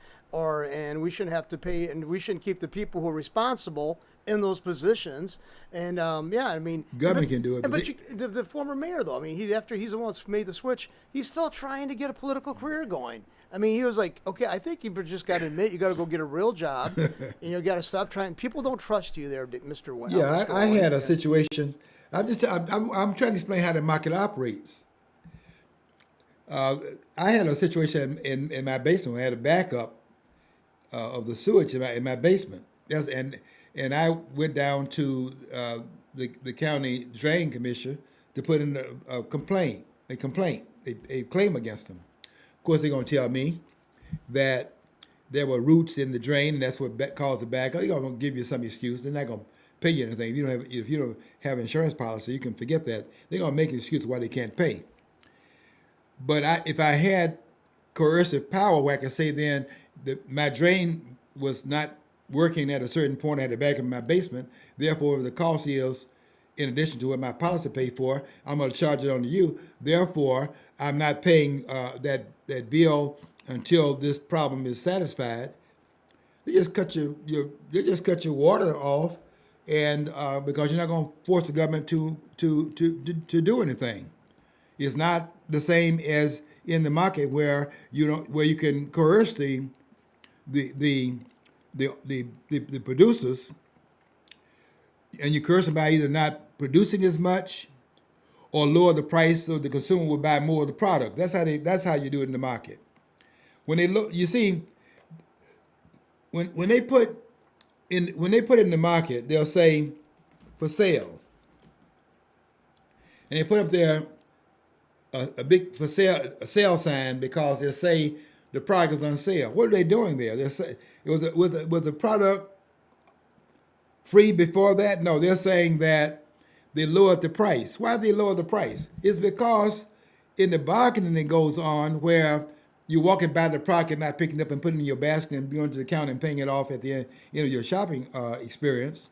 we shouldn't have to pay, and we shouldn't keep the people who are responsible in those positions. And government can do it. But the former mayor, though, I mean, after he's the one that's made the switch, he's still trying to get a political career going. I mean, he was like, okay, I think you just got to admit you got to go get a real job, and you got to stop trying. People don't trust you there, Mr. Wayne. Yeah, I had a situation. I'm trying to explain how the market operates. I had a situation in my basement. I had a backup of the sewage in my basement. And I went down to the county drain commissioner to put in a claim against them. Of course, they're going to tell me that there were roots in the drain, and that's what caused the backup. They're going to give you some excuse. They're not going to pay you anything. If you don't have an insurance policy, you can forget that. They're going to make an excuse why they can't pay. But if I had coercive power, where I could say then that my drain was not working at a certain point at the back of my basement, therefore the cost is, in addition to what my policy paid for, I'm going to charge it on to you. Therefore, I'm not paying that bill until this problem is satisfied. They just cut your water off, and because you're not going to force the government to do anything. It's not the same as in the market where you can coerce the the producers, and you coerce them by either not producing as much or lower the price so the consumer will buy more of the product. That's how you do it in the market. When they look, you see, when they put it in the market, they'll say for sale, and they put up there a big for sale a sale sign because they'll say the product is on sale. What are they doing there? They'll say was the product free before that? No, they're saying that they lowered the price. Why did they lower the price? It's because in the bargaining that goes on where you're walking by the product and not picking it up and putting it in your basket and going to the counter and paying it off at the end of your shopping experience,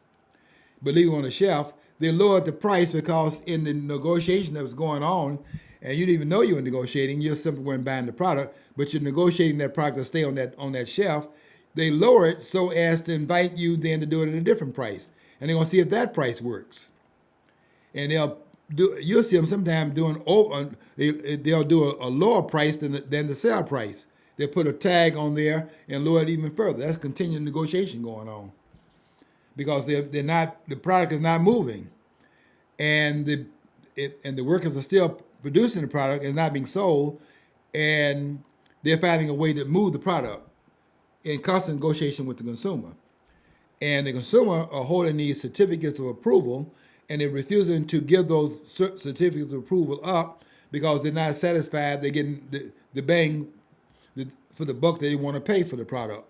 but leave it on the shelf. They lowered the price because in the negotiation that was going on, and you didn't even know you were negotiating, you simply weren't buying the product, but you're negotiating that product to stay on that shelf. They lower it so as to invite you then to do it at a different price, and they're gonna see if that price works. And you'll see them sometimes doing they'll do a lower price than the sale price. They'll put a tag on there and lower it even further. That's continuing negotiation going on because the product is not moving, and the workers are still producing the product and not being sold, and they're finding a way to move the product in constant negotiation with the consumer. And the consumer are holding these certificates of approval, and they're refusing to give those certificates of approval up because they're not satisfied. They're getting the bang for the buck they want to pay for the product.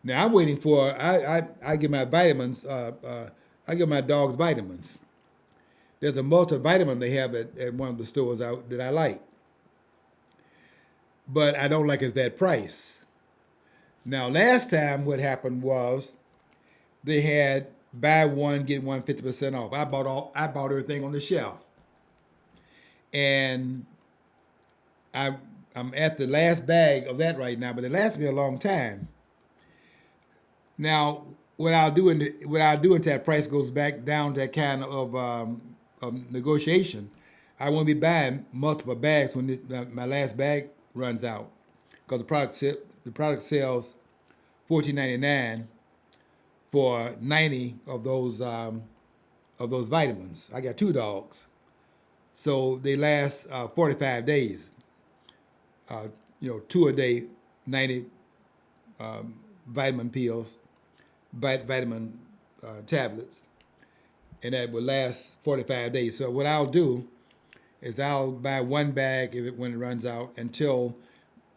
Now I'm waiting for I give my vitamins. I give my dogs vitamins. There's a multivitamin they have at one of the stores out that I like, but I don't like it at that price. Now last time what happened was they had buy one get one 50% off. I bought everything on the shelf, and I'm at the last bag of that right now, but it lasts me a long time. Now what I'll do until that price goes back down to that kind of negotiation, I won't be buying multiple bags when my last bag runs out, because the product sells $14.99 for 90 of those vitamins. I got 2 dogs, so they last 45 days. 2 a day, 90 vitamin pills, vitamin tablets, and that will last 45 days. So what I'll do is I'll buy one bag when it runs out until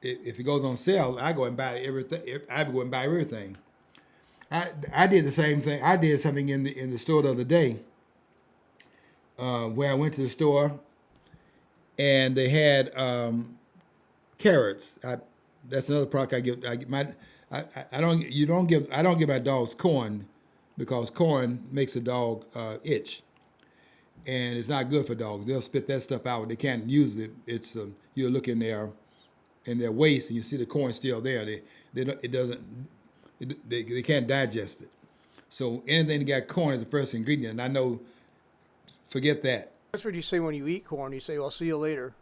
if it goes on sale. I go and buy everything. I go and buy everything. I did the same thing. I did something in the store the other day, where I went to the store and they had carrots. That's another product I give. I don't give my dogs corn, because corn makes a dog itch, and it's not good for dogs. They'll spit that stuff out. They can't use it. It's you look in their waist and you see the corn still there. They can't digest it. So anything that got corn is the first ingredient. And I know, forget that. That's what you say when you eat corn. You say, "I'll see you later."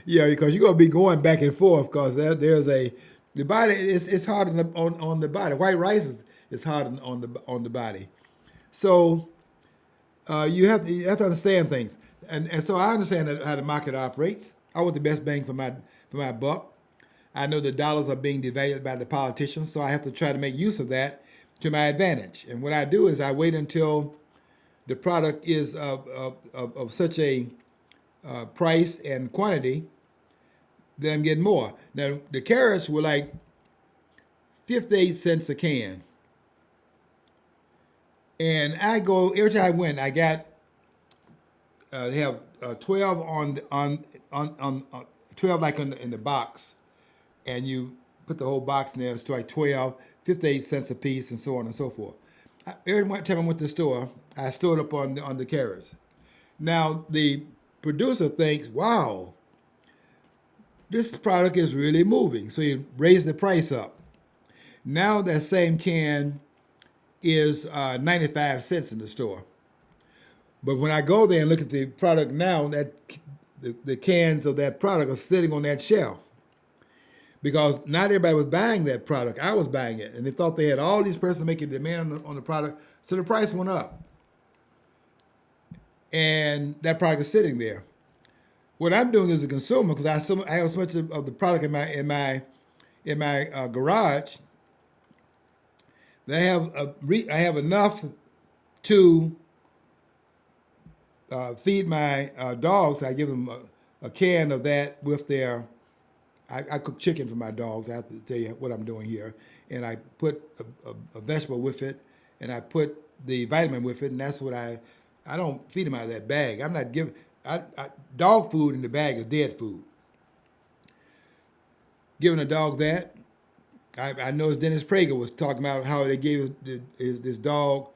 Yeah, because you're gonna be going back and forth, because there's the body. It's hard on the body. White rice is hard on the body. So you have to understand things, and so I understand how the market operates. I want the best bang for my buck. I know the dollars are being devalued by the politicians, so I have to try to make use of that to my advantage. And what I do is I wait until the product is of such a price and quantity that I'm getting more. Now, the carrots were like 58 cents a can. And I go, every time I went, I got, they have 12 on 12 like in the box. And you put the whole box in there, it's like 12, 58 cents a piece, and so on and so forth. Every time I went to the store, I stored up on the carrots. Now, the producer thinks, wow, this product is really moving. So you raise the price up. Now that same can is 95 cents in the store. But when I go there and look at the product now, that the cans of that product are sitting on that shelf because not everybody was buying that product. I was buying it, and they thought they had all these persons making demand on the product, so the price went up, and that product is sitting there. What I'm doing as a consumer, because I have so much of the product in my garage, that I have enough to feed my dogs. I give them a can of that with their. I cook chicken for my dogs. I have to tell you what I'm doing here, and I put a vegetable with it, and I put the vitamin with it, and that's what I don't feed them out of that bag. I'm not giving. Dog food in the bag is dead food. Giving a dog that, I noticed Dennis Prager was talking about how they gave this dog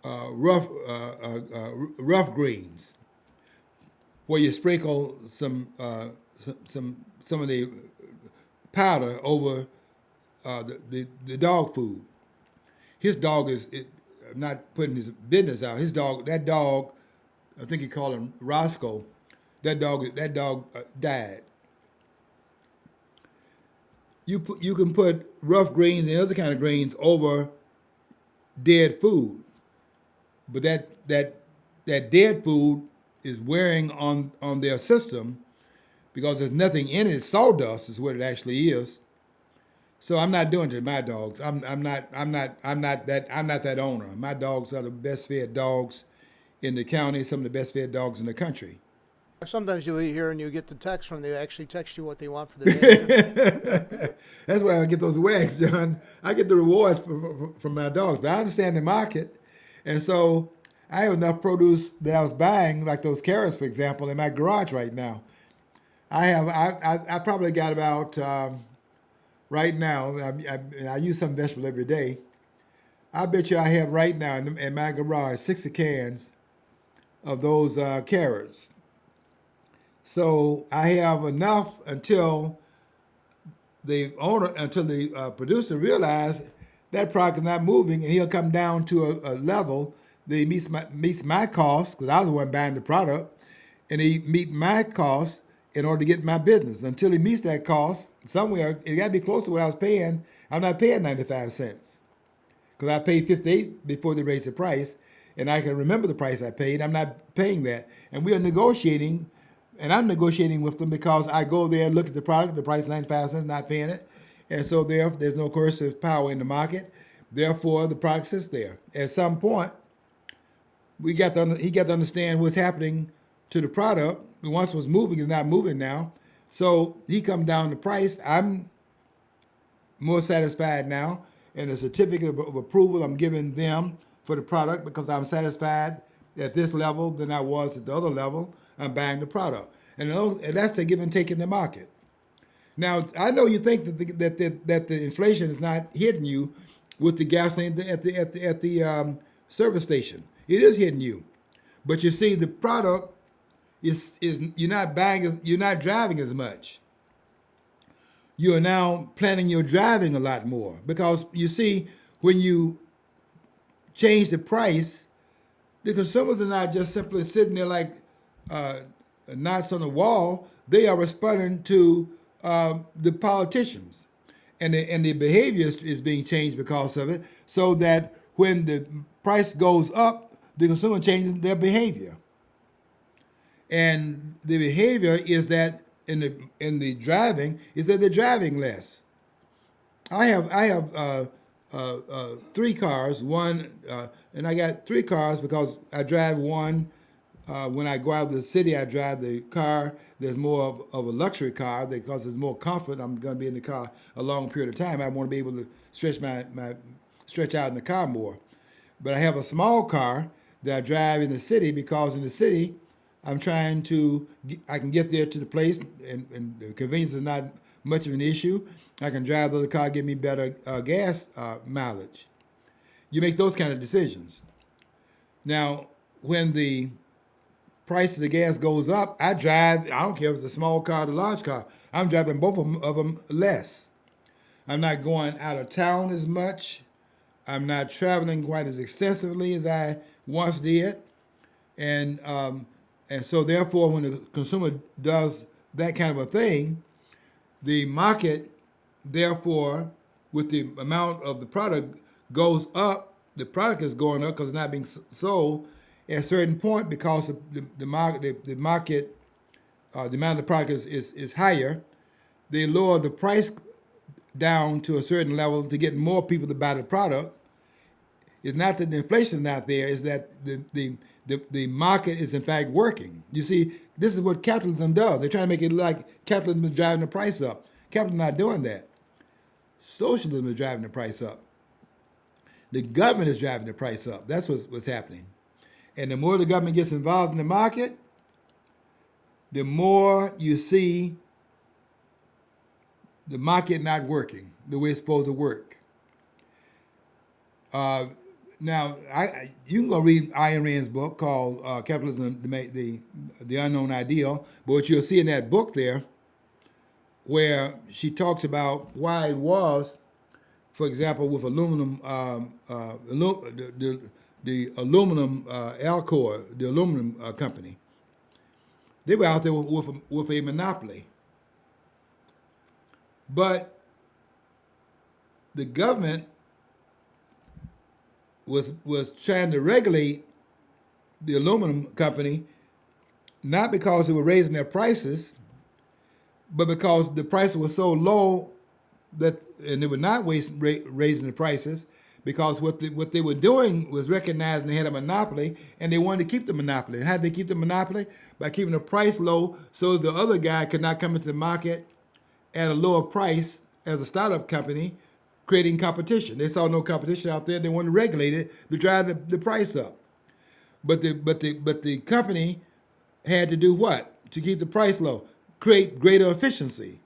rough greens, where you sprinkle some of the powder over the dog food. His dog I'm not putting his business out. That dog, I think he called him Roscoe. That dog died. You can put rough greens and other kind of greens over dead food, but that dead food is wearing on their system because there's nothing in it. It's sawdust is what it actually is. So I'm not doing it to my dogs. I'm not that owner. My dogs are the best fed dogs in the county, some of the best fed dogs in the country. Sometimes you hear and you get the text when they actually text you what they want for the day. That's why I get those wags, John. I get the rewards from my dogs, but I understand the market, and so I have enough produce that I was buying, like those carrots, for example, in my garage right now. I probably got about right now. I use some vegetable every day. I bet you I have right now in my garage 60 cans of those carrots. So I have enough until the producer realizes that product is not moving, and he'll come down to a level that meets my cost, because I was the one buying the product, and he meet my cost in order to get my business. Until he meets that cost, somewhere it got to be close to what I was paying. I'm not paying 95 cents because I paid 58 before they raised the price, and I can remember the price I paid. I'm not paying that, and we are negotiating. And I'm negotiating with them because I go there, look at the product, the price is 95 cents, not paying it. And so there's no coercive power in the market. Therefore, the product sits there. At some point, he got to understand what's happening to the product. Once it was moving, it's not moving now. So he come down the price. I'm more satisfied now. And the certificate of approval I'm giving them for the product because I'm satisfied at this level than I was at the other level. I'm buying the product, and that's the give and take in the market. Now, I know you think that the inflation is not hitting you with the gasoline at the service station. It is hitting you, but you see, the product is you're not driving as much. You are now planning your driving a lot more because you see, when you change the price, the consumers are not just simply sitting there like knots on the wall. They are responding to the politicians, and the behavior is being changed because of it. So that when the price goes up, the consumer changes their behavior, and the behavior is that in the driving is that they're driving less. I have 3 cars. One, and I got 3 cars because I drive one. When I go out of the city, I drive the car. There's more of a luxury car because there's more comfort. I'm going to be in the car a long period of time. I want to be able to stretch out in the car more. But I have a small car that I drive in the city because in the city, I can get there to the place, and the convenience is not much of an issue. I can drive the other car, give me better gas mileage. You make those kind of decisions. Now, when the price of the gas goes up, I don't care if it's a small car or a large car, I'm driving both of them less. I'm not going out of town as much. I'm not traveling quite as extensively as I once did. And And so therefore, when the consumer does that kind of a thing, the market, therefore, with the amount of the product goes up, the product is going up because it's not being sold at a certain point because the market, the amount of the product is higher. They lower the price down to a certain level to get more people to buy the product. It's not that the inflation is not there, it's that the market is in fact working. You see, this is what capitalism does. They're trying to make it like capitalism is driving the price up. Capitalism is not doing that. Socialism is driving the price up. The government is driving the price up. That's what's happening. And the more the government gets involved in the market, the more you see the market not working the way it's supposed to work. Now, you can go read Ayn Rand's book called Capitalism, the Unknown Ideal, but what you'll see in that book there, where she talks about why it was, for example, with aluminum, the aluminum Alcor, the aluminum company, they were out there with a monopoly. But the government was trying to regulate the aluminum company, not because they were raising their prices, but because the price was so low that, and they were not raising the prices, because what they were doing was recognizing they had a monopoly and they wanted to keep the monopoly. And how did they keep the monopoly? By keeping the price low so the other guy could not come into the market at a lower price as a startup company, creating competition. They saw no competition out there. They wanted to regulate it to drive the price up. But the company had to do what? To keep the price low, create greater efficiency,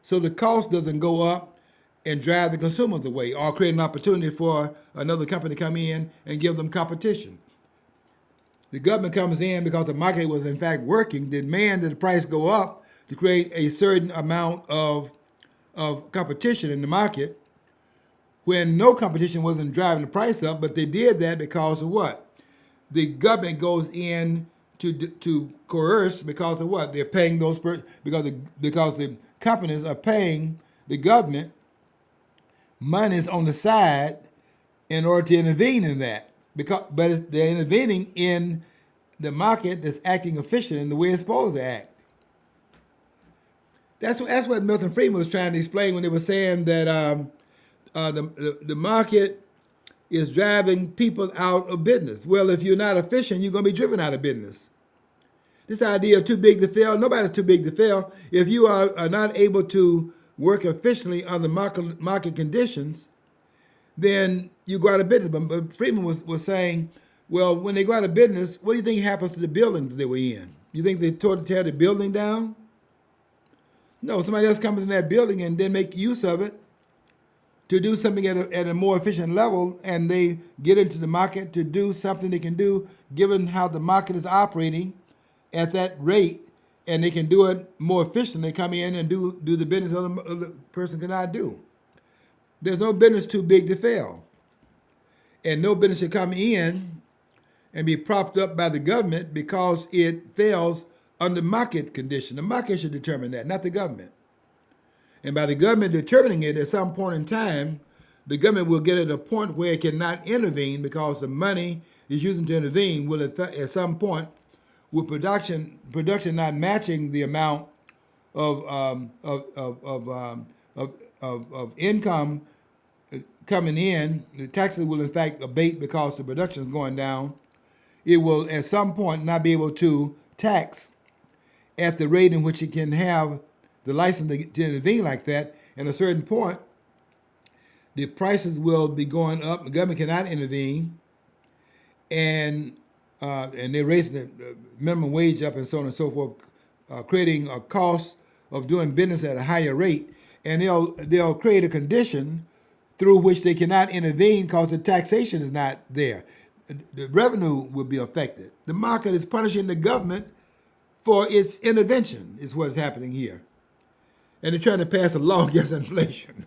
so the cost doesn't go up and drive the consumers away, or create an opportunity for another company to come in and give them competition. The government comes in because the market was in fact working, demanded the price go up to create a certain amount of competition in the market, when no competition wasn't driving the price up, but they did that because of what? The government goes in to coerce because of what? They're paying those because the companies are paying the government monies on the side in order to intervene in that. But they're intervening in the market that's acting efficient in the way it's supposed to act. That's what Milton Friedman was trying to explain when they were saying that the market is driving people out of business. Well, if you're not efficient, you're going to be driven out of business. This idea of too big to fail, nobody's too big to fail. If you are not able to work efficiently under market conditions, then you go out of business. But Friedman was saying, well, when they go out of business, what do you think happens to the building that they were in? You think they tear the building down? No, somebody else comes in that building and then make use of it to do something at a more efficient level, and they get into the market to do something they can do given how the market is operating at that rate, and they can do it more efficiently, come in and do the business other person cannot do. There's no business too big to fail. And no business should come in and be propped up by the government because it fails under market condition. The market should determine that, not the government. And by the government determining it at some point in time, the government will get at a point where it cannot intervene because the money is using to intervene will at some point, with production not matching the amount of income coming in, the taxes will in fact abate because the production is going down. It will at some point not be able to tax at the rate in which it can have the license to intervene like that. At a certain point, the prices will be going up. The government cannot intervene, and they're raising the minimum wage up and so on and so forth, creating a cost of doing business at a higher rate. And they'll create a condition through which they cannot intervene because the taxation is not there. The revenue will be affected. The market is punishing the government for its intervention, is what's happening here. And they're trying to pass a law against inflation.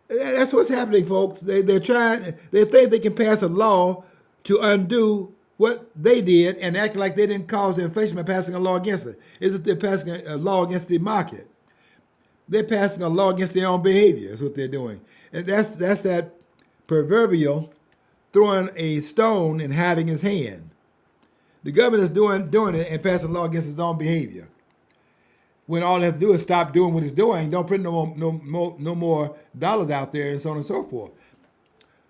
That's what's happening, folks. They think they can pass a law to undo what they did and acting like they didn't cause the inflation by passing a law against it. Is that they're passing a law against the market. They're passing a law against their own behavior is what they're doing. And that's that proverbial throwing a stone and hiding his hand. The government is doing it and passing a law against its own behavior. When all they have to do is stop doing what it's doing, don't print no more dollars out there, and so on and so forth.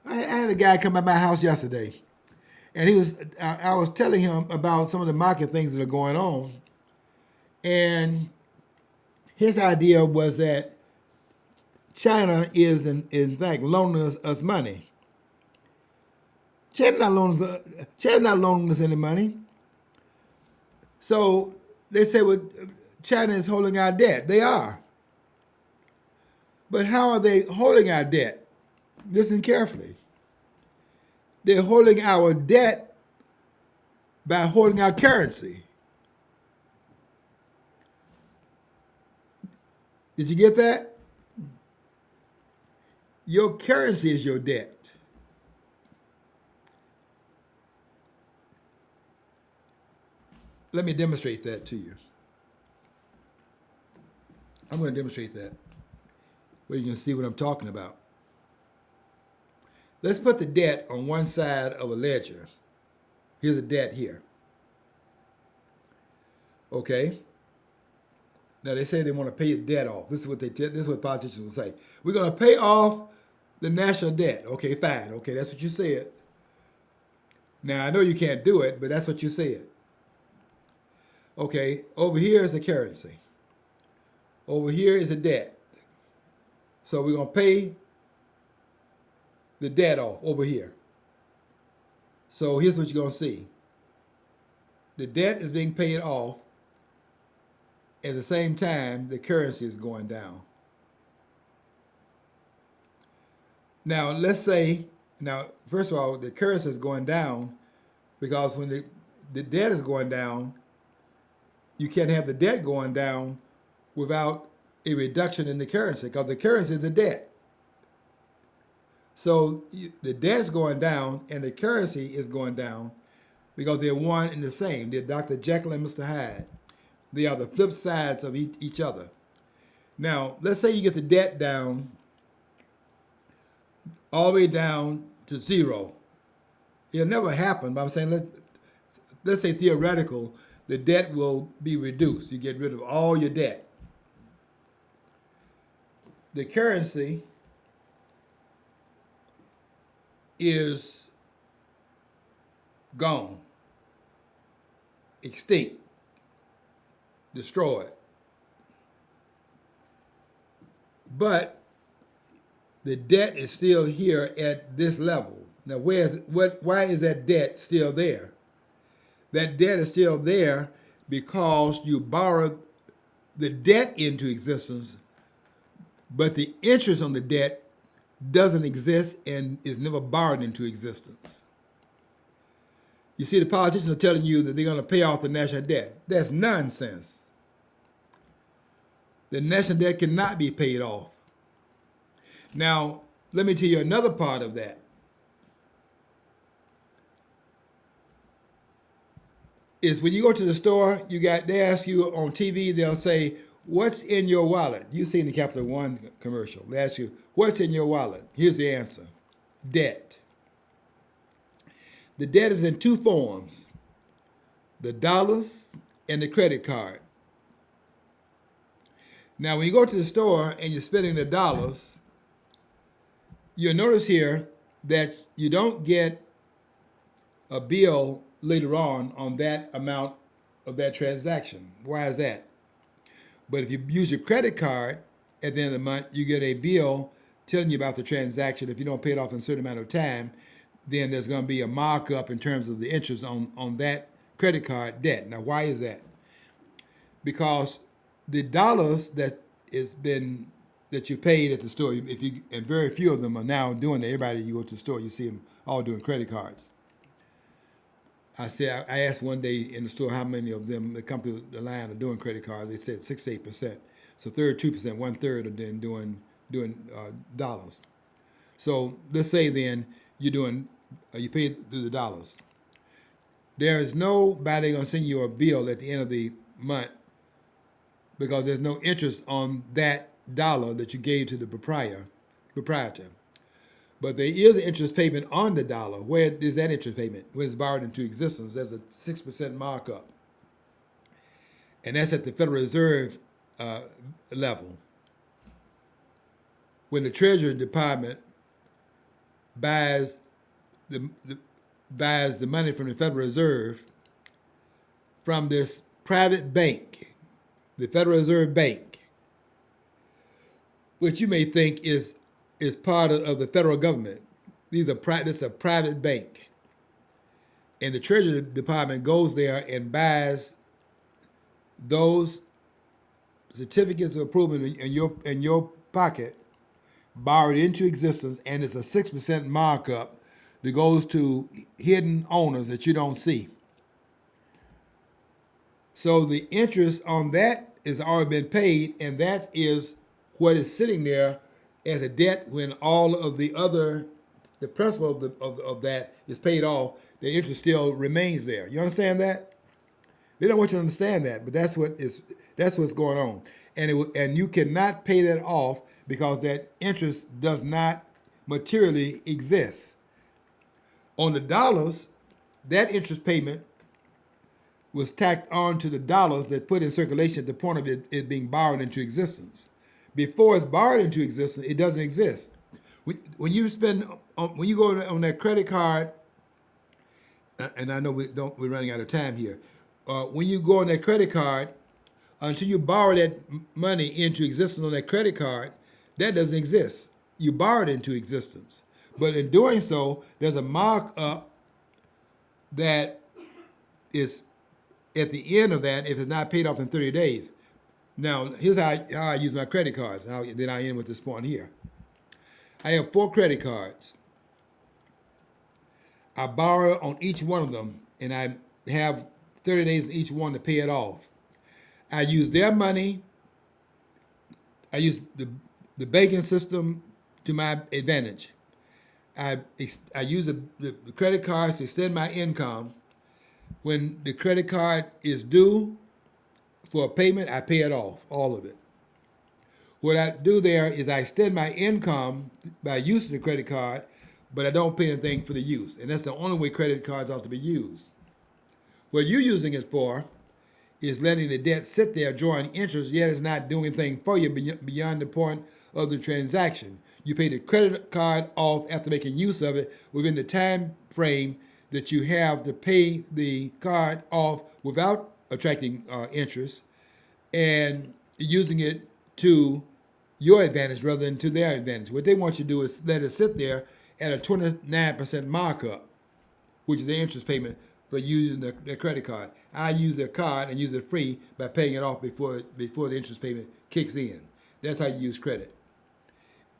I had a guy come by my house yesterday, and I was telling him about some of the market things that are going on, and his idea was that China is in fact loaning us money. China's not loaning us any money. So they say, well, China is holding our debt. They are. But how are they holding our debt? Listen carefully. They're holding our debt by holding our currency. Did you get that? Your currency is your debt. Let me demonstrate that to you. I'm going to demonstrate that where you can see what I'm talking about. Let's put the debt on one side of a ledger. Here's a debt here. Okay? Now they say they want to pay your debt off. This is what politicians will say. We're going to pay off the national debt. Okay, fine. Okay, that's what you said. Now I know you can't do it, but that's what you said. Okay, over here is a currency. Over here is a debt. So we're going to pay the debt off over here. So here's what you're going to see. The debt is being paid off. At the same time, the currency is going down. Now, let's say, first of all, the currency is going down because when the debt is going down, you can't have the debt going down without a reduction in the currency because the currency is a debt. So the debt's going down and the currency is going down because they're one and the same. They're Dr. Jekyll and Mr. Hyde. They are the flip sides of each other. Now, let's say you get the debt down all the way down to zero. It'll never happen, but I'm saying let's say theoretical, the debt will be reduced. You get rid of all your debt. The currency is gone, extinct, destroyed. But the debt is still here at this level. Now, why is that debt still there? That debt is still there because you borrowed the debt into existence, but the interest on the debt doesn't exist and is never borrowed into existence. You see, the politicians are telling you that they're going to pay off the national debt. That's nonsense. The national debt cannot be paid off. Now, let me tell you another part of that. Is when you go to the store, they ask you on TV, they'll say, what's in your wallet? You've seen the Capital One commercial. They ask you, what's in your wallet? Here's the answer. Debt. The debt is in two forms, the dollars and the credit card. Now, when you go to the store and you're spending the dollars, you'll notice here that you don't get a bill later on that amount of that transaction. Why is that? But if you use your credit card at the end of the month, you get a bill telling you about the transaction. If you don't pay it off in a certain amount of time, then there's going to be a markup in terms of the interest on that credit card debt. Now, why is that? Because the dollars that you paid at the store, and very few of them are now doing that. Everybody you go to the store, you see them all doing credit cards. I asked one day in the store how many of them that come to the line are doing credit cards. They said 6 to 8%. So 2%, 1/3 are then doing dollars. So let's say then you pay through the dollars. there is nobody going to send you a bill at the end of the month because there's no interest on that dollar that you gave to the proprietor. But there is an interest payment on the dollar. Where is that interest payment? When it's borrowed into existence, there's a 6% markup. And that's at the Federal Reserve level. When the Treasury Department buys the money from the Federal Reserve from this private bank, the Federal Reserve Bank, which you may think is part of the federal government. This is a private bank. And the Treasury Department goes there and buys those certificates of approval in your pocket, borrowed into existence, and it's a 6% markup that goes to hidden owners that you don't see. So the interest on that has already been paid, and that is what is sitting there as a debt when all of the principal of that is paid off. The interest still remains there. You understand that? They don't want you to understand that, but that's what's going on, and you cannot pay that off because that interest does not materially exist. On the dollars, that interest payment was tacked on to the dollars that put in circulation at the point of it being borrowed into existence. Before it's borrowed into existence, it doesn't exist. When you go on that credit card, and I know we're running out of time here. When you go on that credit card, until you borrow that money into existence on that credit card, that doesn't exist. You borrowed into existence. But in doing so, there's a markup that is at the end of that if it's not paid off in 30 days. Now, here's how I use my credit cards. Then I end with this point here. I have 4 credit cards. I borrow on each one of them, and I have 30 days on each one to pay it off. I use their money. I use the banking system to my advantage. I use the credit cards to extend my income. When the credit card is due for a payment, I pay it off, all of it. What I do there is I extend my income by using the credit card, but I don't pay anything for the use. And that's the only way credit cards ought to be used. What you're using it for is letting the debt sit there drawing interest, yet it's not doing anything for you beyond the point of the transaction. You pay the credit card off after making use of it within the time frame that you have to pay the card off without attracting interest, and using it to your advantage rather than to their advantage. What they want you to do is let it sit there at a 29% markup, which is the interest payment for using the credit card. I use the card and use it free by paying it off before the interest payment kicks in. That's how you use credit.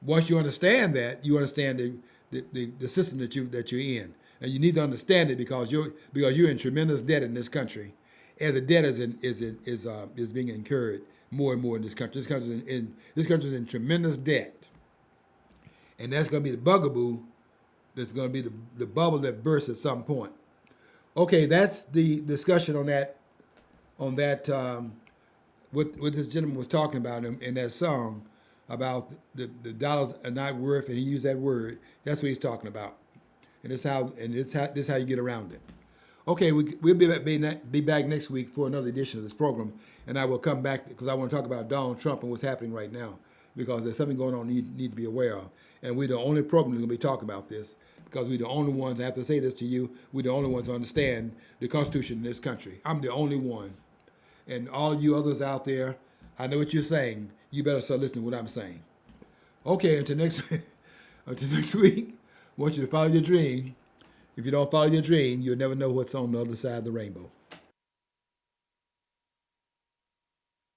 Once you understand that, you understand the system that you're in, and you need to understand it because you're in tremendous debt in this country, as the debt is being incurred more and more in this country. This country's in tremendous debt, and that's going to be the bugaboo. That's going to be the bubble that bursts at some point. Okay, that's the discussion on that. What this gentleman was talking about in that song about the dollars are not worth, and he used that word. That's what he's talking about, and this is how you get around it. Okay, we'll be back next week for another edition of this program, and I will come back because I want to talk about Donald Trump and what's happening right now, because there's something going on you need to be aware of, and we're the only program that's going to be talking about this, because we're the only ones. I have to say this to you: we're the only ones who understand the Constitution in this country. I'm the only one, and all you others out there, I know what you're saying. You better start listening to what I'm saying. Okay, until next week, I want you to follow your dream. If you don't follow your dream, you'll never know what's on the other side of the rainbow.